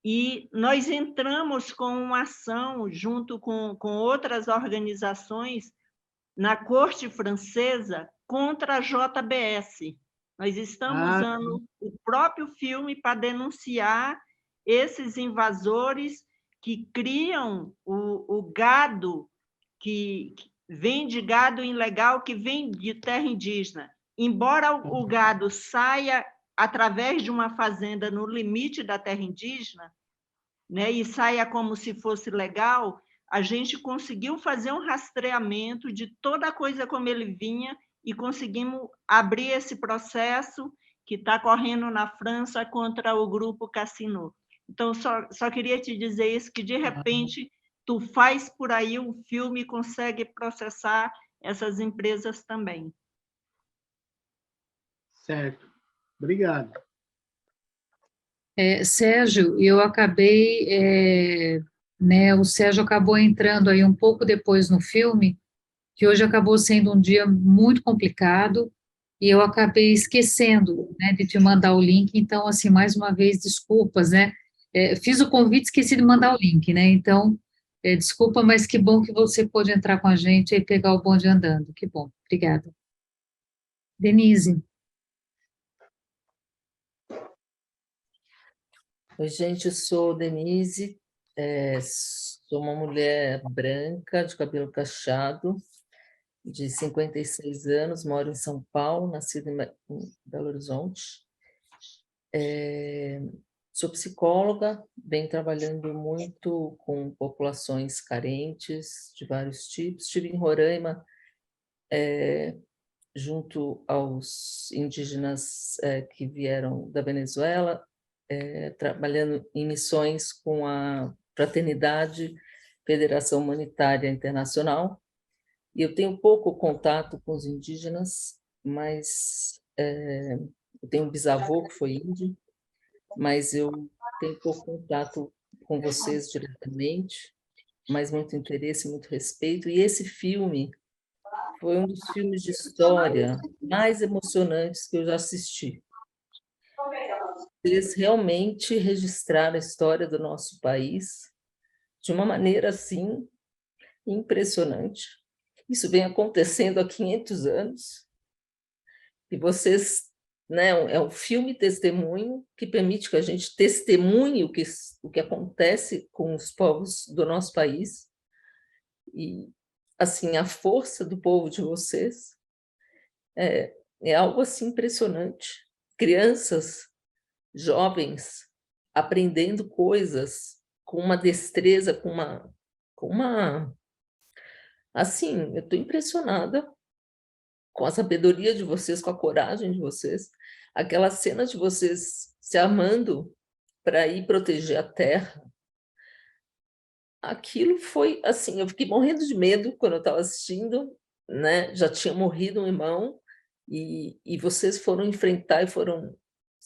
E nós entramos com uma ação, junto com outras organizações, na corte francesa, contra a JBS. Nós estamos usando o próprio filme para denunciar esses invasores que criam o gado, que vende gado ilegal, que vem de terra indígena. Embora o gado saia através de uma fazenda no limite da terra indígena, né, e saia como se fosse legal, a gente conseguiu fazer um rastreamento de toda a coisa como ele vinha e conseguimos abrir esse processo que está correndo na França contra o grupo Cassino. Então, só queria te dizer isso, que de repente tu faz por aí um filme e consegue processar essas empresas também. Certo. Obrigado. Sérgio, eu acabei, né, o Sérgio acabou entrando aí um pouco depois no filme, que hoje acabou sendo um dia muito complicado, e eu acabei esquecendo, né, de te mandar o link, então, assim, mais uma vez, desculpas, né, fiz o convite, esqueci de mandar o link, né, então, desculpa, mas que bom que você pôde entrar com a gente e pegar o bonde andando, que bom, obrigada. Denise. Oi, gente, eu sou Denise, sou uma mulher branca, de cabelo cacheado, de 56 anos, moro em São Paulo, nascida em Belo Horizonte. Sou psicóloga, venho trabalhando muito com populações carentes de vários tipos. Estive em Roraima, junto aos indígenas que vieram da Venezuela, trabalhando em missões com a Fraternidade Federação Humanitária Internacional. E eu tenho pouco contato com os indígenas, mas eu tenho um bisavô que foi índio, mas eu tenho pouco contato com vocês diretamente, mas muito interesse, muito respeito. E esse filme foi um dos filmes de história mais emocionantes que eu já assisti. Eles realmente registraram a história do nosso país de uma maneira, assim, impressionante. Isso vem acontecendo há 500 anos, e vocês, né, é um filme testemunho que permite que a gente testemunhe o que acontece com os povos do nosso país, e, assim, a força do povo de vocês é algo, assim, impressionante. Crianças, jovens, aprendendo coisas com uma destreza, com uma... Assim, eu estou impressionada com a sabedoria de vocês, com a coragem de vocês. Aquela cena de vocês se armando para ir proteger a terra, aquilo foi assim, eu fiquei morrendo de medo quando eu estava assistindo, né? Já tinha morrido um irmão, e vocês foram enfrentar e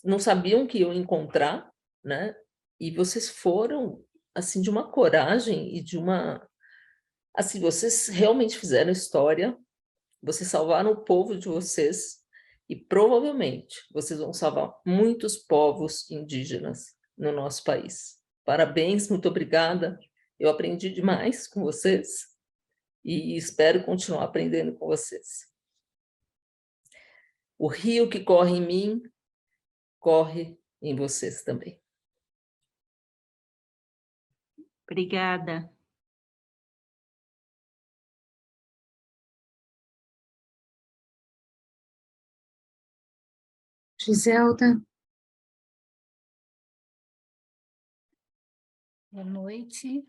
não sabiam que iam encontrar, né? E vocês foram, assim, de uma coragem e de uma... Assim, vocês realmente fizeram história, vocês salvaram o povo de vocês, e provavelmente vocês vão salvar muitos povos indígenas no nosso país. Parabéns, muito obrigada. Eu aprendi demais com vocês e espero continuar aprendendo com vocês. O rio que corre em mim, corre em vocês também. Obrigada. Giselda. Boa noite.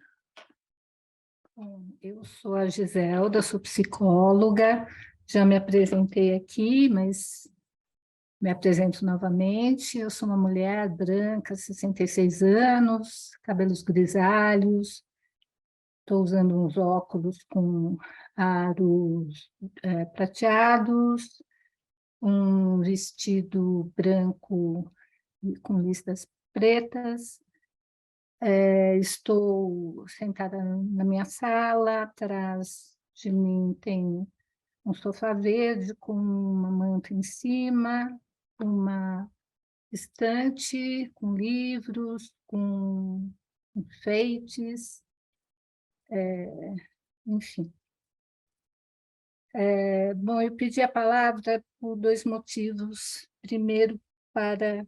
Bom, eu sou a Giselda, sou psicóloga, já me apresentei aqui, mas me apresento novamente. Eu sou uma mulher branca, 66 anos, cabelos grisalhos, estou usando uns óculos com aros prateados, um vestido branco com listas pretas. Estou sentada na minha sala, atrás de mim tem um sofá verde com uma manta em cima, uma estante com livros, com enfeites, enfim. Bom, eu pedi a palavra por dois motivos. Primeiro, para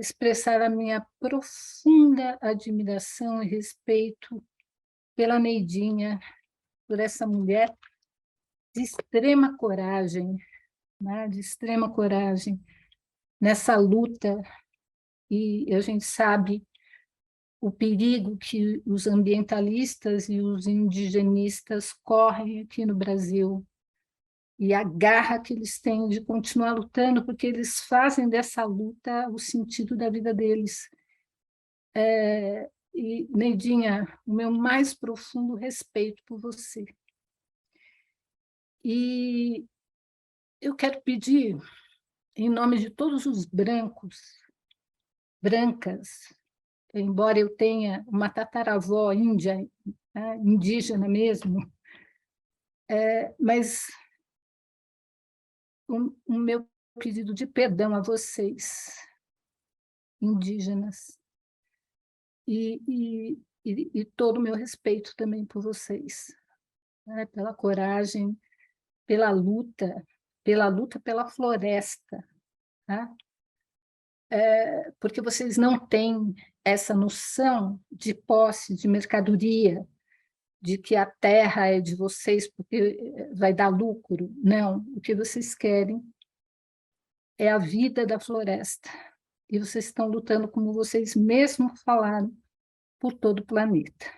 expressar a minha profunda admiração e respeito pela Neidinha, por essa mulher de extrema coragem, né? De extrema coragem nessa luta, e a gente sabe o perigo que os ambientalistas e os indigenistas correm aqui no Brasil, e a garra que eles têm de continuar lutando, porque eles fazem dessa luta o sentido da vida deles. E, Neidinha, o meu mais profundo respeito por você. E eu quero pedir, em nome de todos os brancas, embora eu tenha uma tataravó índia, né, indígena mesmo, mas o meu pedido de perdão a vocês, indígenas, e todo o meu respeito também por vocês, né, pela coragem, pela luta pela floresta, tá? Porque vocês não têm essa noção de posse, de mercadoria, de que a terra é de vocês porque vai dar lucro. Não, o que vocês querem é a vida da floresta. E vocês estão lutando, como vocês mesmos falaram, por todo o planeta.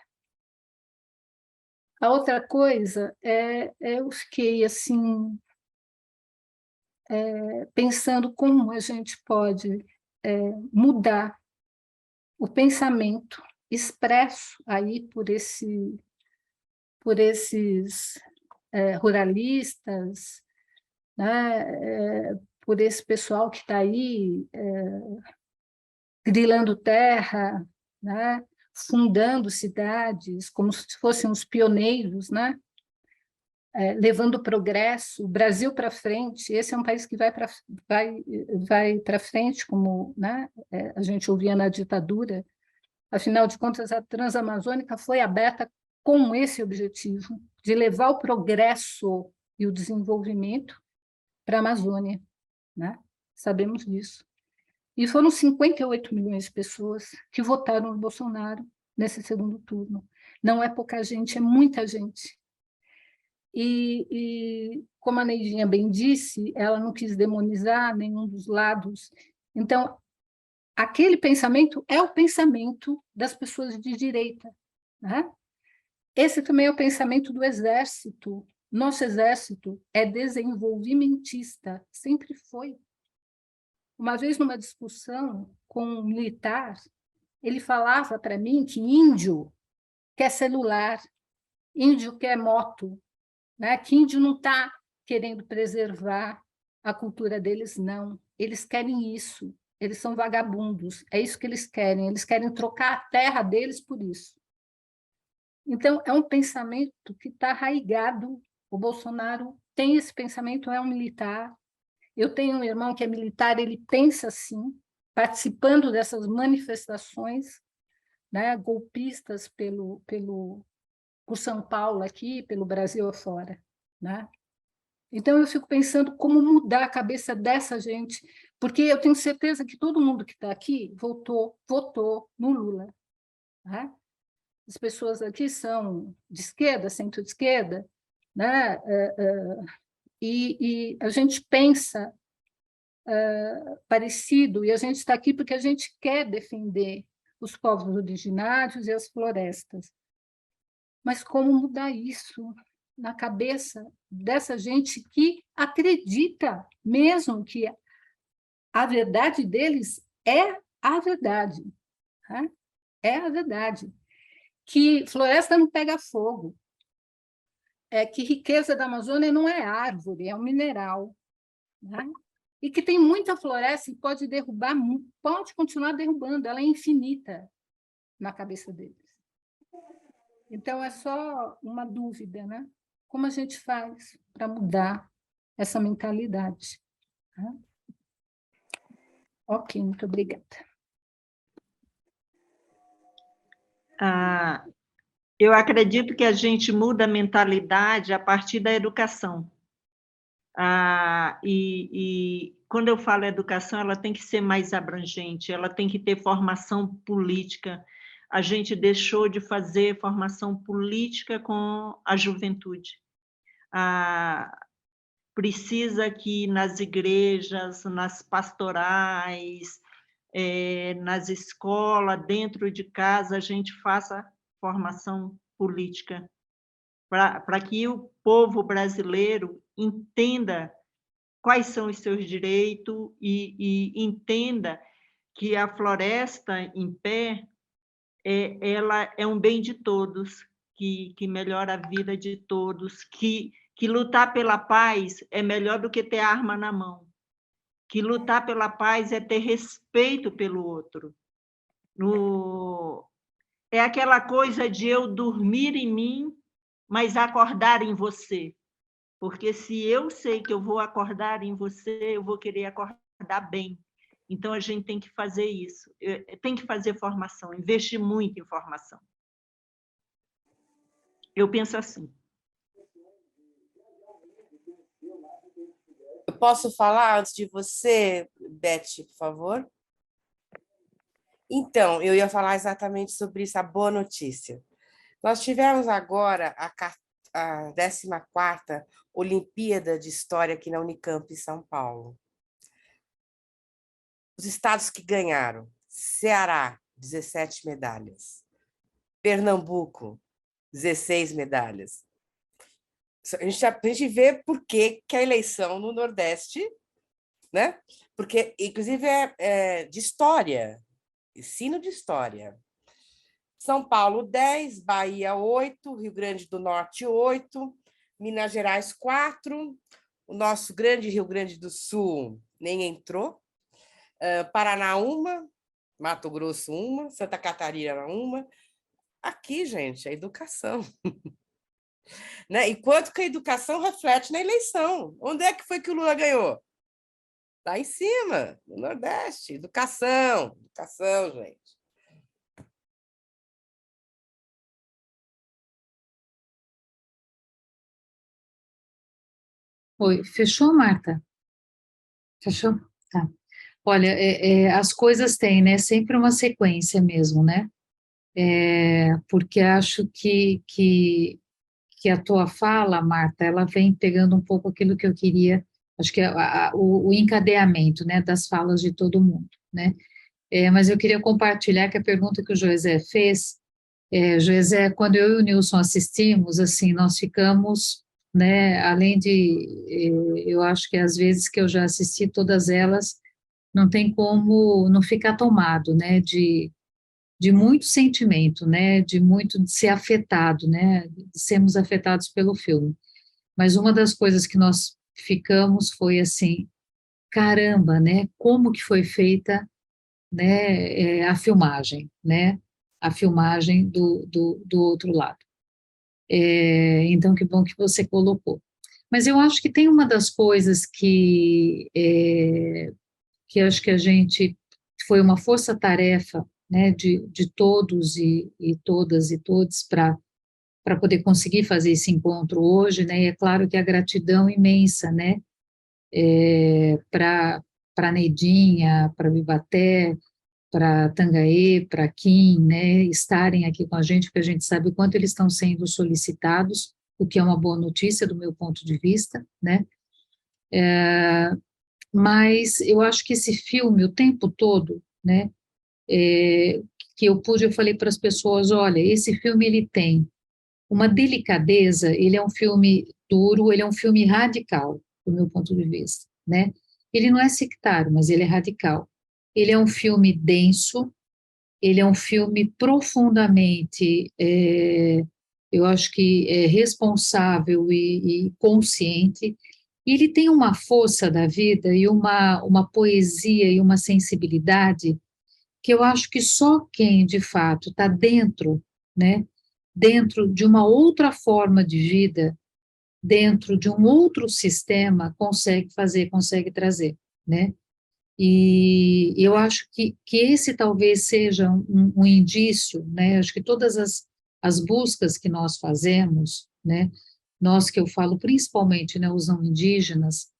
A outra coisa eu fiquei assim, pensando como a gente pode mudar o pensamento expresso aí por esses ruralistas, né, por esse pessoal que está aí grilando terra, né, fundando cidades, como se fossem os pioneiros, né, levando o progresso, o Brasil para frente. Esse é um país que vai para frente, como, né, a gente ouvia na ditadura. Afinal de contas, a Transamazônica foi aberta com esse objetivo, de levar o progresso e o desenvolvimento para a Amazônia, né? Sabemos disso. E foram 58 milhões de pessoas que votaram no Bolsonaro nesse segundo turno. Não é pouca gente, é muita gente. E como a Neidinha bem disse, ela não quis demonizar nenhum dos lados. Então, aquele pensamento é o pensamento das pessoas de direita, né? Esse também é o pensamento do Exército. Nosso Exército é desenvolvimentista, sempre foi. Uma vez, numa discussão com um militar, ele falava para mim que índio quer celular, índio quer moto, né? Que índio não está querendo preservar a cultura deles, não. Eles querem isso. Eles são vagabundos, é isso que eles querem trocar a terra deles por isso. Então, é um pensamento que está arraigado, o Bolsonaro tem esse pensamento, é um militar. Eu tenho um irmão que é militar, ele pensa assim, participando dessas manifestações, né, golpistas por São Paulo aqui, pelo Brasil afora, né? Então, eu fico pensando como mudar a cabeça dessa gente, porque eu tenho certeza que todo mundo que está aqui votou no Lula, né? As pessoas aqui são de esquerda, centro-esquerda, né? E a gente pensa parecido, e a gente está aqui porque a gente quer defender os povos originários e as florestas. Mas como mudar isso na cabeça dessa gente que acredita mesmo que a verdade deles é a verdade, né? É a verdade. Que floresta não pega fogo, que riqueza da Amazônia não é árvore, é um mineral, né? E que tem muita floresta e pode derrubar, pode continuar derrubando, ela é infinita na cabeça deles. Então, é só uma dúvida, né? Como a gente faz para mudar essa mentalidade? Né? Ok, muito obrigada. Eu acredito que a gente muda a mentalidade a partir da educação. E quando eu falo educação, ela tem que ser mais abrangente, ela tem que ter formação política. A gente deixou de fazer formação política com a juventude. Precisa que nas igrejas, nas pastorais, nas escolas, dentro de casa, a gente faça formação política, para que o povo brasileiro entenda quais são os seus direitos e entenda que a floresta em pé, ela é um bem de todos, que melhora a vida de todos, que lutar pela paz é melhor do que ter arma na mão, que lutar pela paz é ter respeito pelo outro. É aquela coisa de eu dormir em mim, mas acordar em você. Porque se eu sei que eu vou acordar em você, eu vou querer acordar bem. Então, a gente tem que fazer isso. Tem que fazer formação, investir muito em formação. Eu penso assim. Eu posso falar antes de você, Beth, por favor? Então, eu ia falar exatamente sobre isso, a boa notícia. Nós tivemos agora a 14ª Olimpíada de História aqui na Unicamp, em São Paulo. Os estados que ganharam: Ceará, 17 medalhas. Pernambuco, 16 medalhas. A gente vê por que a eleição no Nordeste, né? Porque, inclusive, é de história, ensino de história. São Paulo, 10, Bahia, 8, Rio Grande do Norte, 8, Minas Gerais, 4, o nosso grande Rio Grande do Sul nem entrou, Paraná, 1, Mato Grosso, 1, Santa Catarina, 1. Aqui, gente, é educação. Né? E quanto que a educação reflete na eleição? Onde é que foi que o Lula ganhou? Lá em cima, no Nordeste. Educação, gente. Oi, fechou, Marta? Fechou? Tá. Olha, as coisas têm, né, sempre uma sequência mesmo, né? Porque acho que a tua fala, Marta, ela vem pegando um pouco aquilo que eu queria, acho que é o encadeamento, né, das falas de todo mundo, né? Mas eu queria compartilhar que a pergunta que o José fez, José, quando eu e o Nilson assistimos, assim, nós ficamos, né, além de, eu acho que às vezes que eu já assisti todas elas, não tem como não ficar tomado, né, de muito sentimento, né, de ser afetado, né, de sermos afetados pelo filme. Mas uma das coisas que nós ficamos foi assim, caramba, né, como que foi feita, né, a filmagem, né, a filmagem do outro lado. Então, que bom que você colocou. Mas eu acho que tem uma das coisas que acho que a gente, foi uma força-tarefa, né, de todos e todas e todos para poder conseguir fazer esse encontro hoje, né, e é claro que a gratidão imensa, né, para Neidinha, para Bibaté, para Tangaê, para Kim, né, estarem aqui com a gente, porque a gente sabe o quanto eles estão sendo solicitados, o que é uma boa notícia do meu ponto de vista, né, mas eu acho que esse filme, o tempo todo, né, que eu falei para as pessoas, olha, esse filme ele tem uma delicadeza, ele é um filme duro, ele é um filme radical, do meu ponto de vista, né? Ele não é sectário, mas ele é radical. Ele é um filme denso, ele é um filme profundamente, eu acho que responsável e consciente, e ele tem uma força da vida e uma poesia e uma sensibilidade que eu acho que só quem, de fato, está dentro, né, dentro de uma outra forma de vida, dentro de um outro sistema, consegue fazer, consegue trazer, né? E eu acho que esse talvez seja um indício, né? Acho que todas as buscas que nós fazemos, né, nós que eu falo principalmente, né, os não indígenas,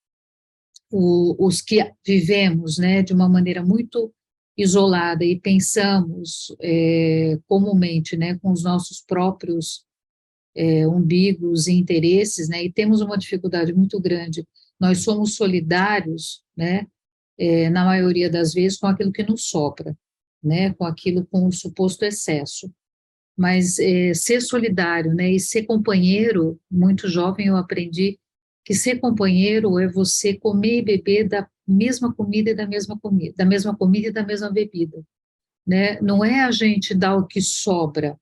os que vivemos, né, de uma maneira muito isolada e pensamos comumente, né, com os nossos próprios umbigos e interesses, né, e temos uma dificuldade muito grande. Nós somos solidários, né, na maioria das vezes, com aquilo que nos sobra, né, com aquilo, com o suposto excesso. Mas ser solidário, né, e ser companheiro, muito jovem eu aprendi que ser companheiro é você comer e beber da mesma comida e da mesma comida, da mesma comida e da mesma bebida, né? Não é a gente dar o que sobra,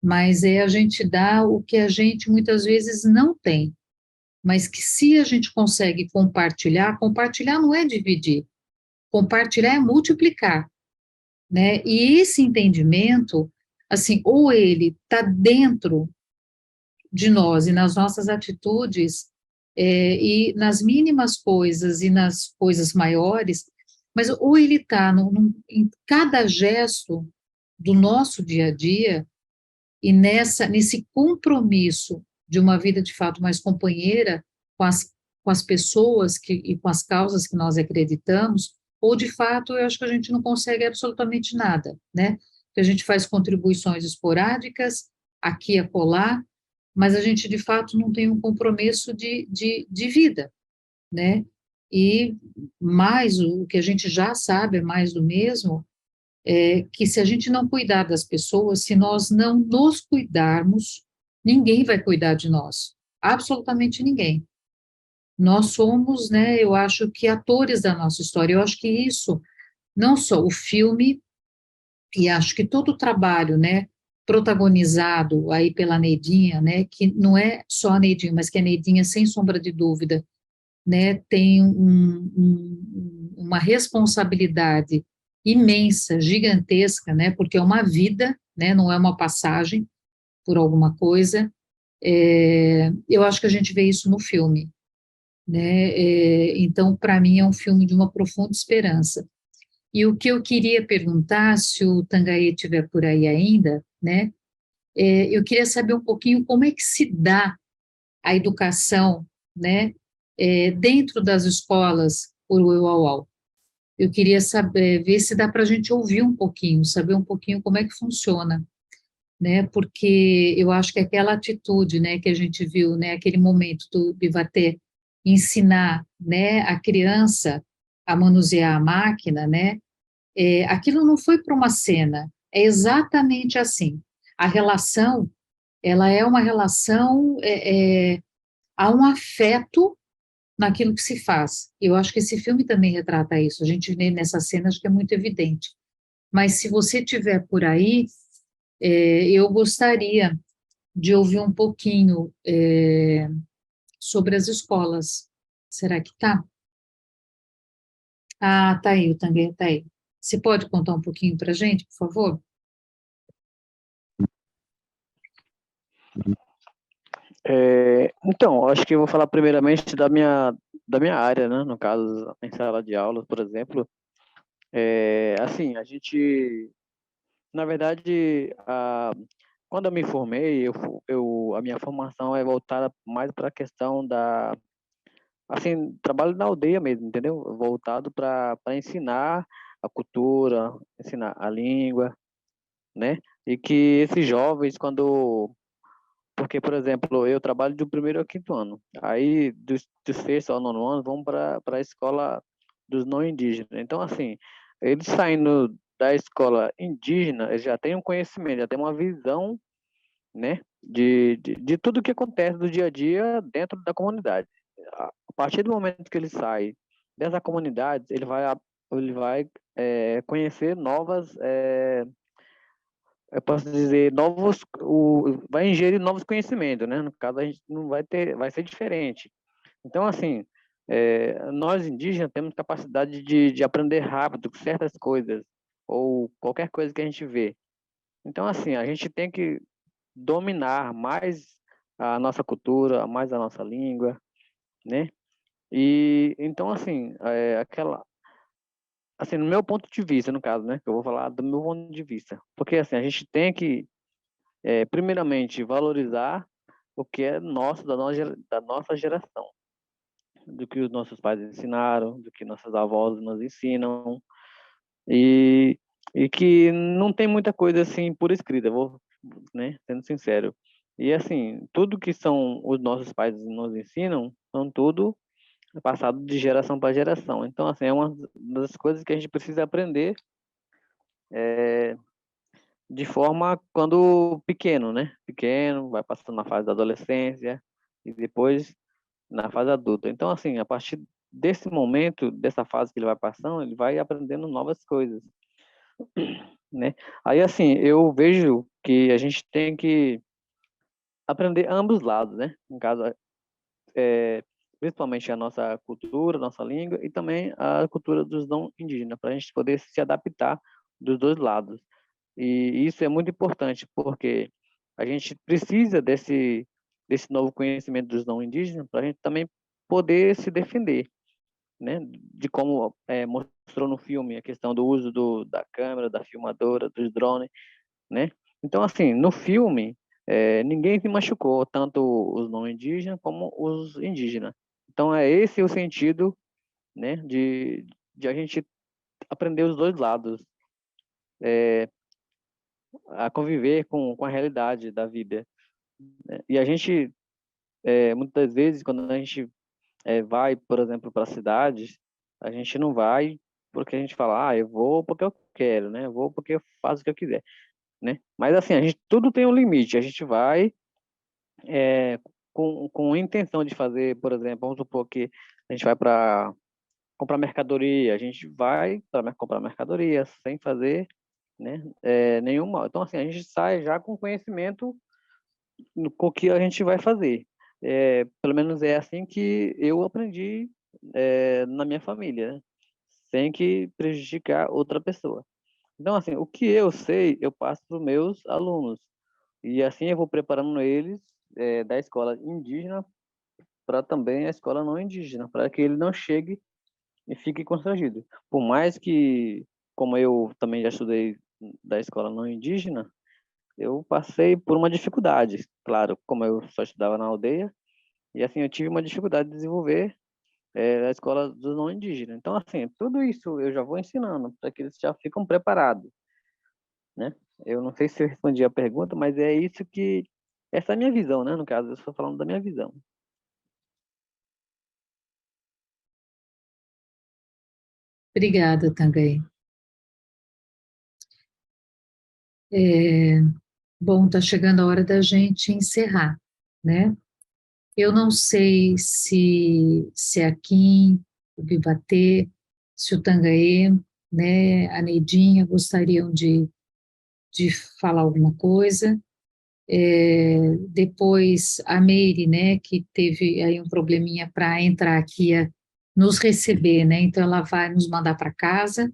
mas é a gente dar o que a gente muitas vezes não tem, mas que se a gente consegue compartilhar, compartilhar não é dividir, compartilhar é multiplicar, né? E esse entendimento, assim, ou ele está dentro de nós e nas nossas atitudes, e nas mínimas coisas e nas coisas maiores, mas ou ele está em cada gesto do nosso dia a dia e nesse compromisso de uma vida de fato mais companheira com as pessoas e com as causas que nós acreditamos, ou de fato eu acho que a gente não consegue absolutamente nada, né? Que a gente faz contribuições esporádicas, aqui e acolá, mas a gente de fato não tem um compromisso de vida, né? E mais o que a gente já sabe, é mais do mesmo, é que se a gente não cuidar das pessoas, se nós não nos cuidarmos, ninguém vai cuidar de nós, absolutamente ninguém. Nós somos, né, eu acho que atores da nossa história, eu acho que isso, não só o filme, e acho que todo o trabalho, né, protagonizado aí pela Neidinha, né, que não é só a Neidinha, mas que a Neidinha, sem sombra de dúvida, né, tem uma responsabilidade imensa, gigantesca, né, porque é uma vida, né, não é uma passagem por alguma coisa. Eu acho que a gente vê isso no filme, né, então, para mim, é um filme de uma profunda esperança. E o que eu queria perguntar, se o Tanguy estiver por aí ainda, né, eu queria saber um pouquinho como é que se dá a educação, né, dentro das escolas Uruauau. Eu queria saber, ver se dá para a gente ouvir um pouquinho, saber um pouquinho como é que funciona, né, porque eu acho que aquela atitude, né, que a gente viu, né, aquele momento do Bivaté ensinar, né, a criança a manusear a máquina, né, aquilo não foi para uma cena, é exatamente assim. A relação, ela é uma relação, há um afeto naquilo que se faz. Eu acho que esse filme também retrata isso, a gente vê nessa cena, acho que é muito evidente. Mas se você tiver por aí, eu gostaria de ouvir um pouquinho sobre as escolas. Será que tá? Ah, tá aí, o Tanguy tá aí. Você pode contar um pouquinho para a gente, por favor? Então, acho que eu vou falar primeiramente da minha área, né? No caso, em sala de aula, por exemplo. Assim, a gente, na verdade, quando eu me formei, a minha formação é voltada mais para a questão assim, trabalho na aldeia mesmo, entendeu? Voltado para ensinar a cultura, ensinar a língua, né? E que esses jovens, porque, por exemplo, eu trabalho do primeiro ao quinto ano. Aí, do sexto ao nono ano, vão para a escola dos não indígenas. Então, assim, eles saindo da escola indígena, eles já têm um conhecimento, já têm uma visão, né, de tudo que acontece do dia a dia dentro da comunidade. A partir do momento que ele sai dessa comunidade, ele vai conhecer novas eu posso dizer, vai ingerir novos conhecimentos, né? No caso, a gente não vai ser diferente. Então, assim, nós indígenas temos capacidade de aprender rápido certas coisas, ou qualquer coisa que a gente vê. Então, assim, a gente tem que dominar mais a nossa cultura, mais a nossa língua, né? E, então, assim, assim, no meu ponto de vista, no caso, né? Que eu vou falar do meu ponto de vista. Porque, assim, a gente tem que primeiramente, valorizar o que é nosso, da nossa geração, do que os nossos pais ensinaram, do que nossas avós nos ensinam, e que não tem muita coisa assim por escrita, vou, né, sendo sincero. E assim, tudo que são os nossos pais nos ensinam, são tudo passado de geração para geração. Então, assim, é uma das coisas que a gente precisa aprender de forma quando pequeno, né? Pequeno, vai passando na fase da adolescência e depois na fase adulta. Então, assim, a partir desse momento, dessa fase que ele vai passando, ele vai aprendendo novas coisas, né? Aí, assim, eu vejo que a gente tem que aprender ambos lados, né? No caso, principalmente a nossa cultura, nossa língua e também a cultura dos não indígenas, para a gente poder se adaptar dos dois lados. E isso é muito importante, porque a gente precisa desse novo conhecimento dos não indígenas para a gente também poder se defender, né? De como mostrou no filme a questão do uso da câmera, da filmadora, dos drones, né? Então, assim, no filme, ninguém se machucou, tanto os não indígenas como os indígenas. Então, é esse o sentido, né, de a gente aprender os dois lados, a conviver com a realidade da vida, né? E a gente, muitas vezes, quando a gente vai, por exemplo, para cidades, a gente não vai porque a gente fala, eu vou porque eu quero, né? Eu vou porque eu faço o que eu quiser, né? Mas, assim, a gente tudo tem um limite. A gente vai com a intenção de fazer, por exemplo, vamos supor que a gente vai para comprar mercadoria, a gente vai para comprar mercadoria sem fazer, né, nenhum mal. Então, assim, a gente sai já com conhecimento com o que a gente vai fazer. Pelo menos é assim que eu aprendi na minha família, né? Sem que prejudicar outra pessoa. Então, assim, o que eu sei, eu passo para os meus alunos. E assim eu vou preparando eles da escola indígena para também a escola não indígena, para que ele não chegue e fique constrangido. Por mais que, como eu também já estudei da escola não indígena, eu passei por uma dificuldade. Claro, como eu só estudava na aldeia, e assim eu tive uma dificuldade de desenvolver a escola dos não indígenas. Então, assim, tudo isso eu já vou ensinando para que eles já ficam preparados, né? Eu não sei se eu respondi a pergunta, mas é isso que essa é a minha visão, né? No caso, eu estou falando da minha visão. Obrigada, Tanguy. Bom, está chegando a hora da gente encerrar, né? Eu não sei se a Kim, o Vivatê, se o Tanguy, né, a Neidinha gostariam de falar alguma coisa. Depois a Meire, né, que teve aí um probleminha para entrar aqui, nos receber, né? Então ela vai nos mandar para casa.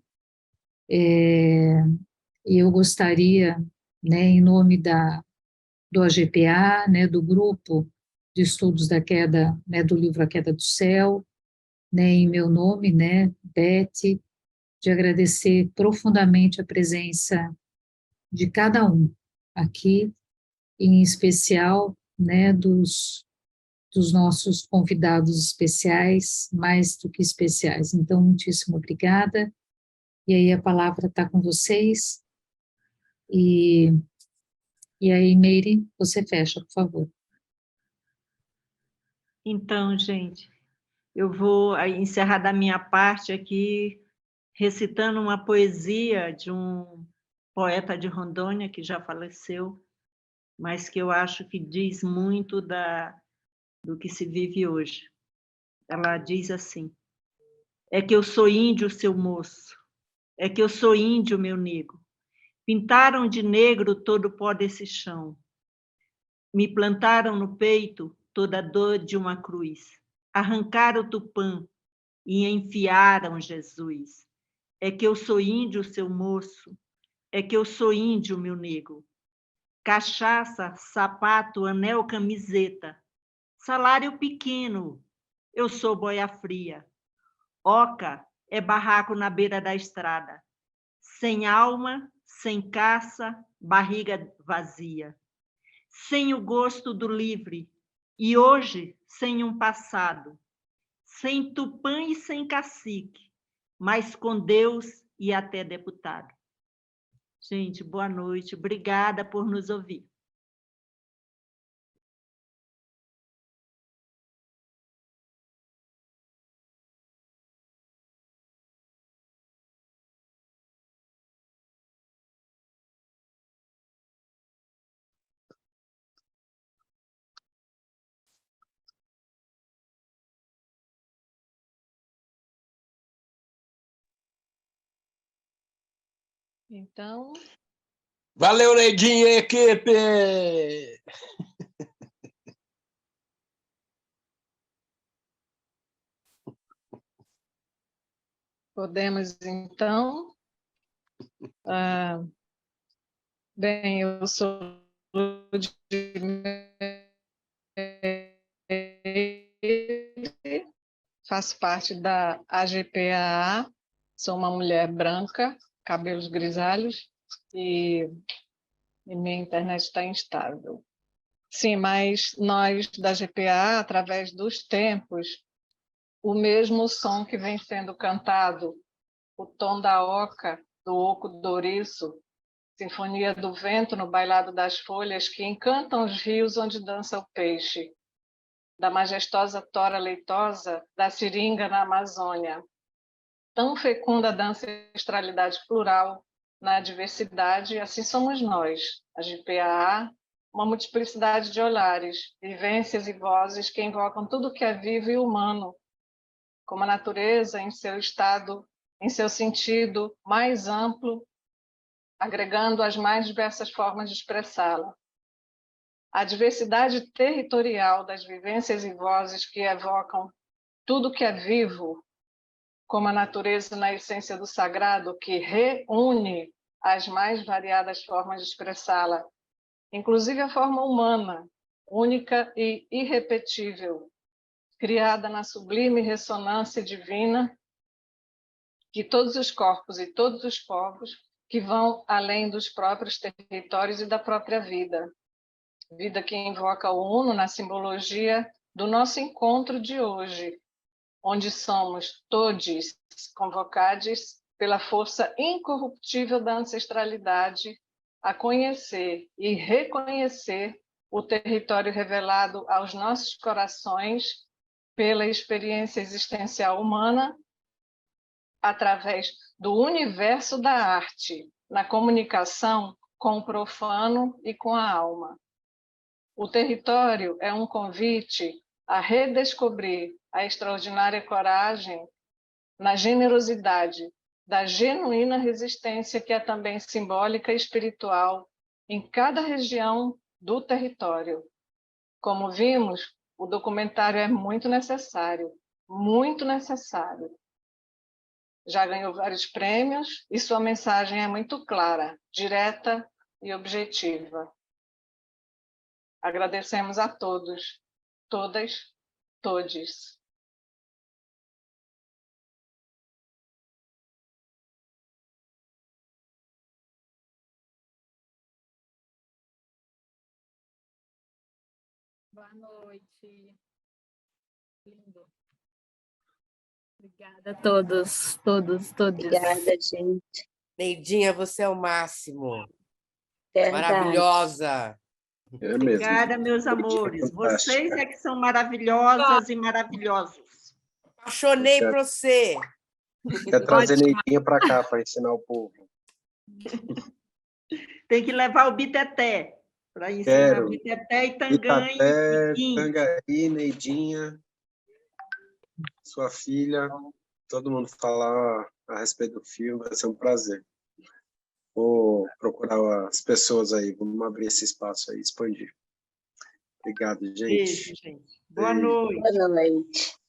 E eu gostaria, né, em nome do AGPA, né, do grupo de estudos da queda, né, do livro A Queda do Céu, né, em meu nome, né, Beth, de agradecer profundamente a presença de cada um aqui, em especial, né, dos nossos convidados especiais, mais do que especiais. Então, muitíssimo obrigada. E aí a palavra está com vocês. E aí, Meire, você fecha, por favor. Então, gente, eu vou encerrar da minha parte aqui recitando uma poesia de um poeta de Rondônia que já faleceu, mas que eu acho que diz muito do que se vive hoje. Ela diz assim: é que eu sou índio, seu moço, é que eu sou índio, meu nego. Pintaram de negro todo o pó desse chão. Me plantaram no peito toda a dor de uma cruz. Arrancaram o tupã e enfiaram Jesus. É que eu sou índio, seu moço, é que eu sou índio, meu nego. Cachaça, sapato, anel, camiseta. Salário pequeno, eu sou boia fria. Oca é barraco na beira da estrada. Sem alma, sem caça, barriga vazia. sem o gosto do livre, e hoje sem um passado, sem Tupã e sem cacique, mas com Deus e até deputado. Gente, boa noite, obrigada por nos ouvir. Então... Valeu, Neidinha e equipe! Podemos, então. Bem, eu sou faço parte da AGPAA, sou uma mulher branca, cabelos grisalhos, e minha internet está instável. Sim, mas nós da GPA, através dos tempos, o mesmo som que vem sendo cantado, o tom da oca, do oco do ouriço, sinfonia do vento no bailado das folhas que encantam os rios onde dança o peixe, da majestosa tora leitosa da seringa na Amazônia, tão fecunda da ancestralidade plural na diversidade, assim somos nós, a GPA, uma multiplicidade de olhares, vivências e vozes que invocam tudo que é vivo e humano, como a natureza em seu estado, em seu sentido mais amplo, agregando as mais diversas formas de expressá-la. A diversidade territorial das vivências e vozes que evocam tudo que é vivo, como a natureza na essência do sagrado, que reúne as mais variadas formas de expressá-la, inclusive a forma humana, única e irrepetível, criada na sublime ressonância divina, que todos os corpos e todos os povos que vão além dos próprios territórios e da própria vida. Vida que invoca o Uno na simbologia do nosso encontro de hoje, onde somos todos convocados pela força incorruptível da ancestralidade a conhecer e reconhecer o território revelado aos nossos corações pela experiência existencial humana através do universo da arte, na comunicação com o profano e com a alma. O território é um convite a redescobrir a extraordinária coragem na generosidade da genuína resistência que é também simbólica e espiritual em cada região do território. Como vimos, o documentário é muito necessário, muito necessário. Já ganhou vários prêmios e sua mensagem é muito clara, direta e objetiva. Agradecemos a todos, todas, todes. Boa noite. Lindo. Obrigada a todos, todos. Obrigada, gente. Neidinha, você é o máximo. Verdade. Maravilhosa. É mesmo. Obrigada, meus amores. Vocês é que são maravilhosas e maravilhosos. Apaixonei por você. Quer trazer Neidinha para cá para ensinar o povo. Tem que levar o Biteté para ensinar Quero. Biteté e Tanganha. Itaté, Tangaí, Neidinha, sua filha, todo mundo falar a respeito do filme, vai ser um prazer. Vou procurar as pessoas aí, vamos abrir esse espaço aí, expandir. Obrigado, gente. Beijo, gente. Boa noite. Boa noite.